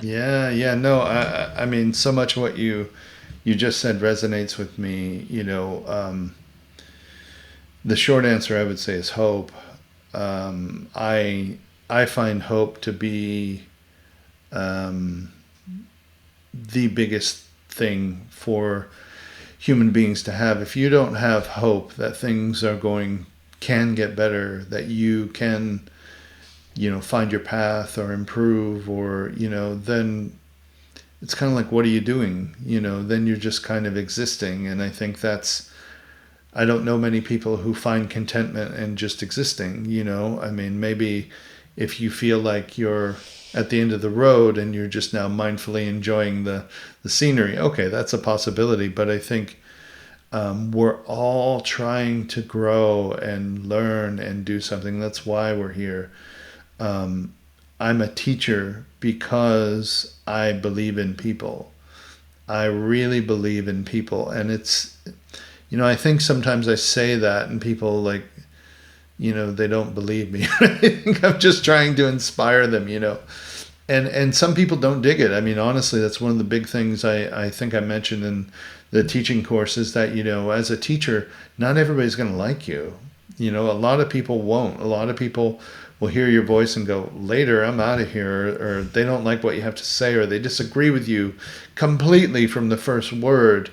Yeah. No, I mean, so much of what you just said resonates with me. The short answer I would say is hope. I find hope to be the biggest thing for human beings to have. If you don't have hope that things can get better, that you can, find your path or improve, or, then it's kind of like, what are you doing? Then you're just kind of existing. And I think I don't know many people who find contentment in just existing. I mean, maybe if you feel like you're at the end of the road and you're just now mindfully enjoying the scenery, okay, that's a possibility. But I think we're all trying to grow and learn and do something. That's why we're here. I'm a teacher because I believe in people. I really believe in people. And I think sometimes I say that and people they don't believe me. I think I'm just trying to inspire them, And some people don't dig it. I mean, honestly, that's one of the big things I think I mentioned in the teaching course is that, as a teacher, not everybody's going to like you. A lot of people won't. A lot of people will hear your voice and go, later, I'm out of here, or they don't like what you have to say, or they disagree with you completely from the first word.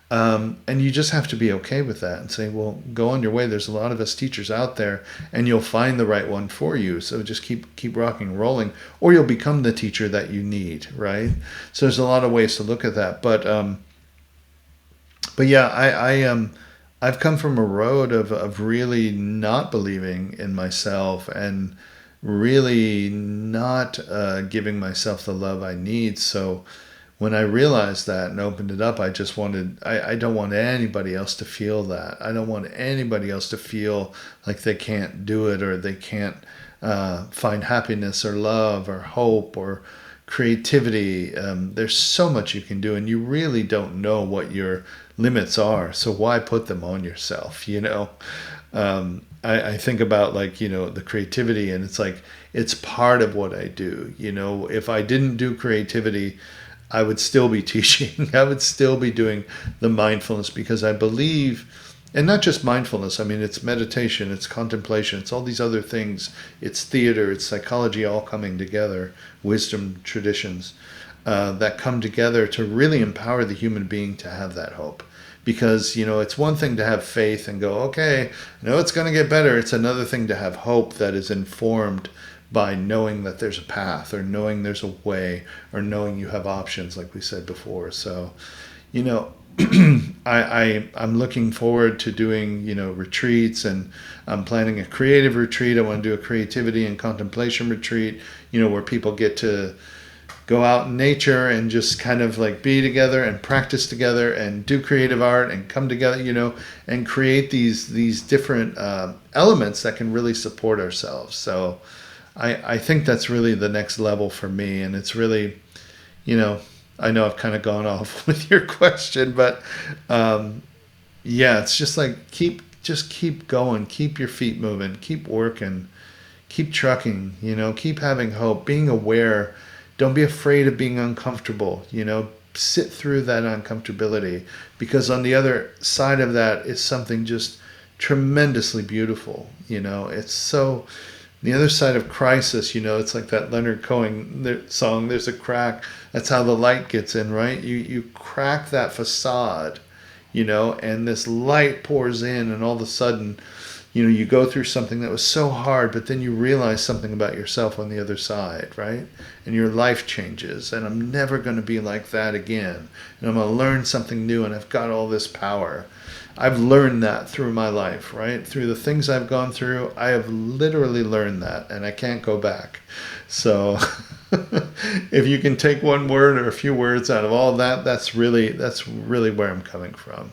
And you just have to be okay with that and say, well, go on your way. There's a lot of us teachers out there, and you'll find the right one for you. So just keep rocking and rolling, or you'll become the teacher that you need, right? So there's a lot of ways to look at that. But yeah, I've come from a road of really not believing in myself and really not giving myself the love I need. So when I realized that and opened it up, I don't want anybody else to feel that. I don't want anybody else to feel like they can't do it, or they can't find happiness or love or hope or creativity. There's so much you can do, and you really don't know what your limits are. So why put them on yourself? I think about the creativity, and it's part of what I do. If I didn't do creativity, I would still be teaching. I would still be doing the mindfulness, because I believe, and not just mindfulness. I mean, it's meditation, it's contemplation, it's all these other things. It's theater, it's psychology, all coming together, wisdom traditions that come together to really empower the human being to have that hope. Because, it's one thing to have faith and go, okay, I know it's going to get better. It's another thing to have hope that is informed by knowing that there's a path, or knowing there's a way, or knowing you have options, like we said before. So, I'm looking forward to doing, retreats, and I'm planning a creative retreat. I want to do a creativity and contemplation retreat, where people get to go out in nature and just kind of be together and practice together and do creative art and come together, and create these different elements that can really support ourselves. So I think that's really the next level for me. And it's really, I know I've kind of gone off with your question, but yeah, it's just keep going, keep your feet moving, keep working, keep trucking, keep having hope, being aware. Don't be afraid of being uncomfortable, sit through that uncomfortability, because on the other side of that is something just tremendously beautiful. It's so, the other side of crisis, it's like that Leonard Cohen song, there's a crack. That's how the light gets in, right? You crack that facade, and this light pours in, and all of a sudden, you go through something that was so hard, but then you realize something about yourself on the other side, right? And your life changes, and I'm never going to be like that again. And I'm going to learn something new, and I've got all this power. I've learned that through my life, right? Through the things I've gone through, I have literally learned that, and I can't go back. So if you can take one word or a few words out of all of that, that's really where I'm coming from.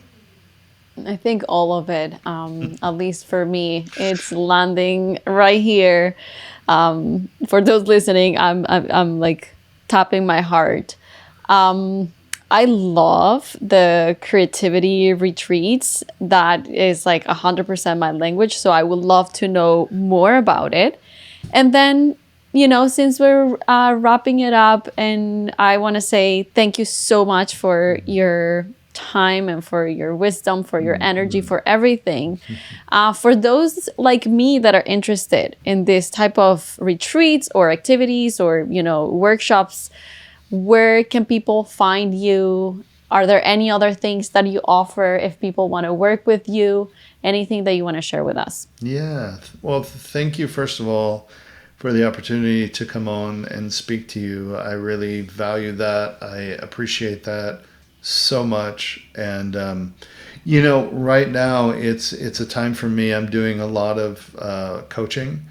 I think all of it, at least for me, it's landing right here. For those listening, I'm like tapping my heart. I love the creativity retreats. That is like 100% my language. So I would love to know more about it. And then, since we're wrapping it up, and I want to say thank you so much for your time and for your wisdom, for your energy, for everything. For those like me that are interested in this type of retreats or activities or, workshops, where can people find you? Are there any other things that you offer if people want to work with you? Anything that you want to share with us? Yeah. Well, thank you, first of all, for the opportunity to come on and speak to you. I really value that. I appreciate that so much. And, right now it's a time for me. I'm doing a lot of coaching.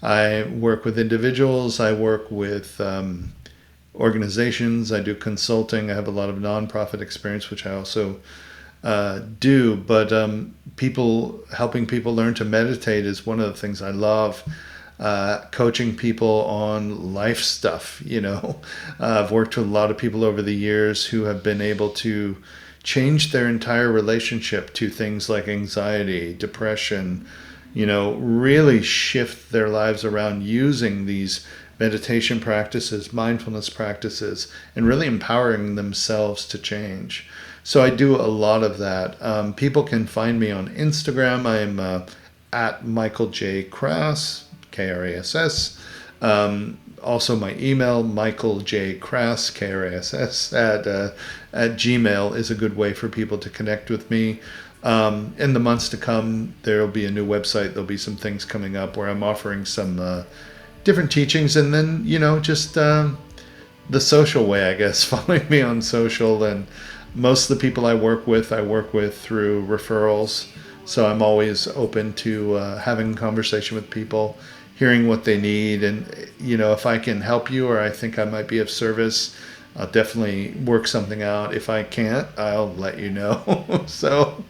I work with individuals. I work with organizations. I do consulting. I have a lot of nonprofit experience, which I also do. But helping people learn to meditate is one of the things I love. Coaching people on life stuff. I've worked with a lot of people over the years who have been able to change their entire relationship to things like anxiety, depression, really shift their lives around using these meditation practices, mindfulness practices, and really empowering themselves to change. So I do a lot of that. People can find me on Instagram. I am at Michael J. Krass, Krass. Also my email, michaeljkrass, Krass, at Gmail is a good way for people to connect with me. In the months to come, there will be a new website. There'll be some things coming up where I'm offering some different teachings, and then just the social way, I guess, following me on social. And most of the people I work with through referrals, so I'm always open to having a conversation with people, hearing what they need, and if I can help you or I think I might be of service, I'll definitely work something out. If I can't, I'll let you know. So,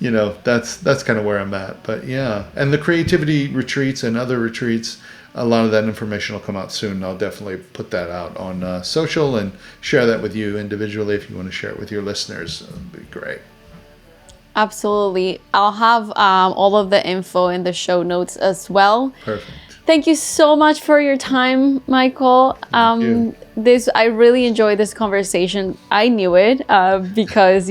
that's kind of where I'm at. But yeah, and the creativity retreats and other retreats, a lot of that information will come out soon. I'll definitely put that out on social and share that with you individually. If you want to share it with your listeners, it'd be great. Absolutely. I'll have all of the info in the show notes as well. Perfect. Thank you so much for your time, Michael. Thank you. I really enjoyed this conversation. I knew it because,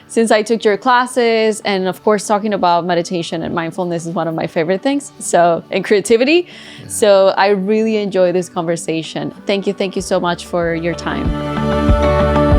since I took your classes, and of course, talking about meditation and mindfulness is one of my favorite things. And creativity. Yeah. So I really enjoyed this conversation. Thank you so much for your time.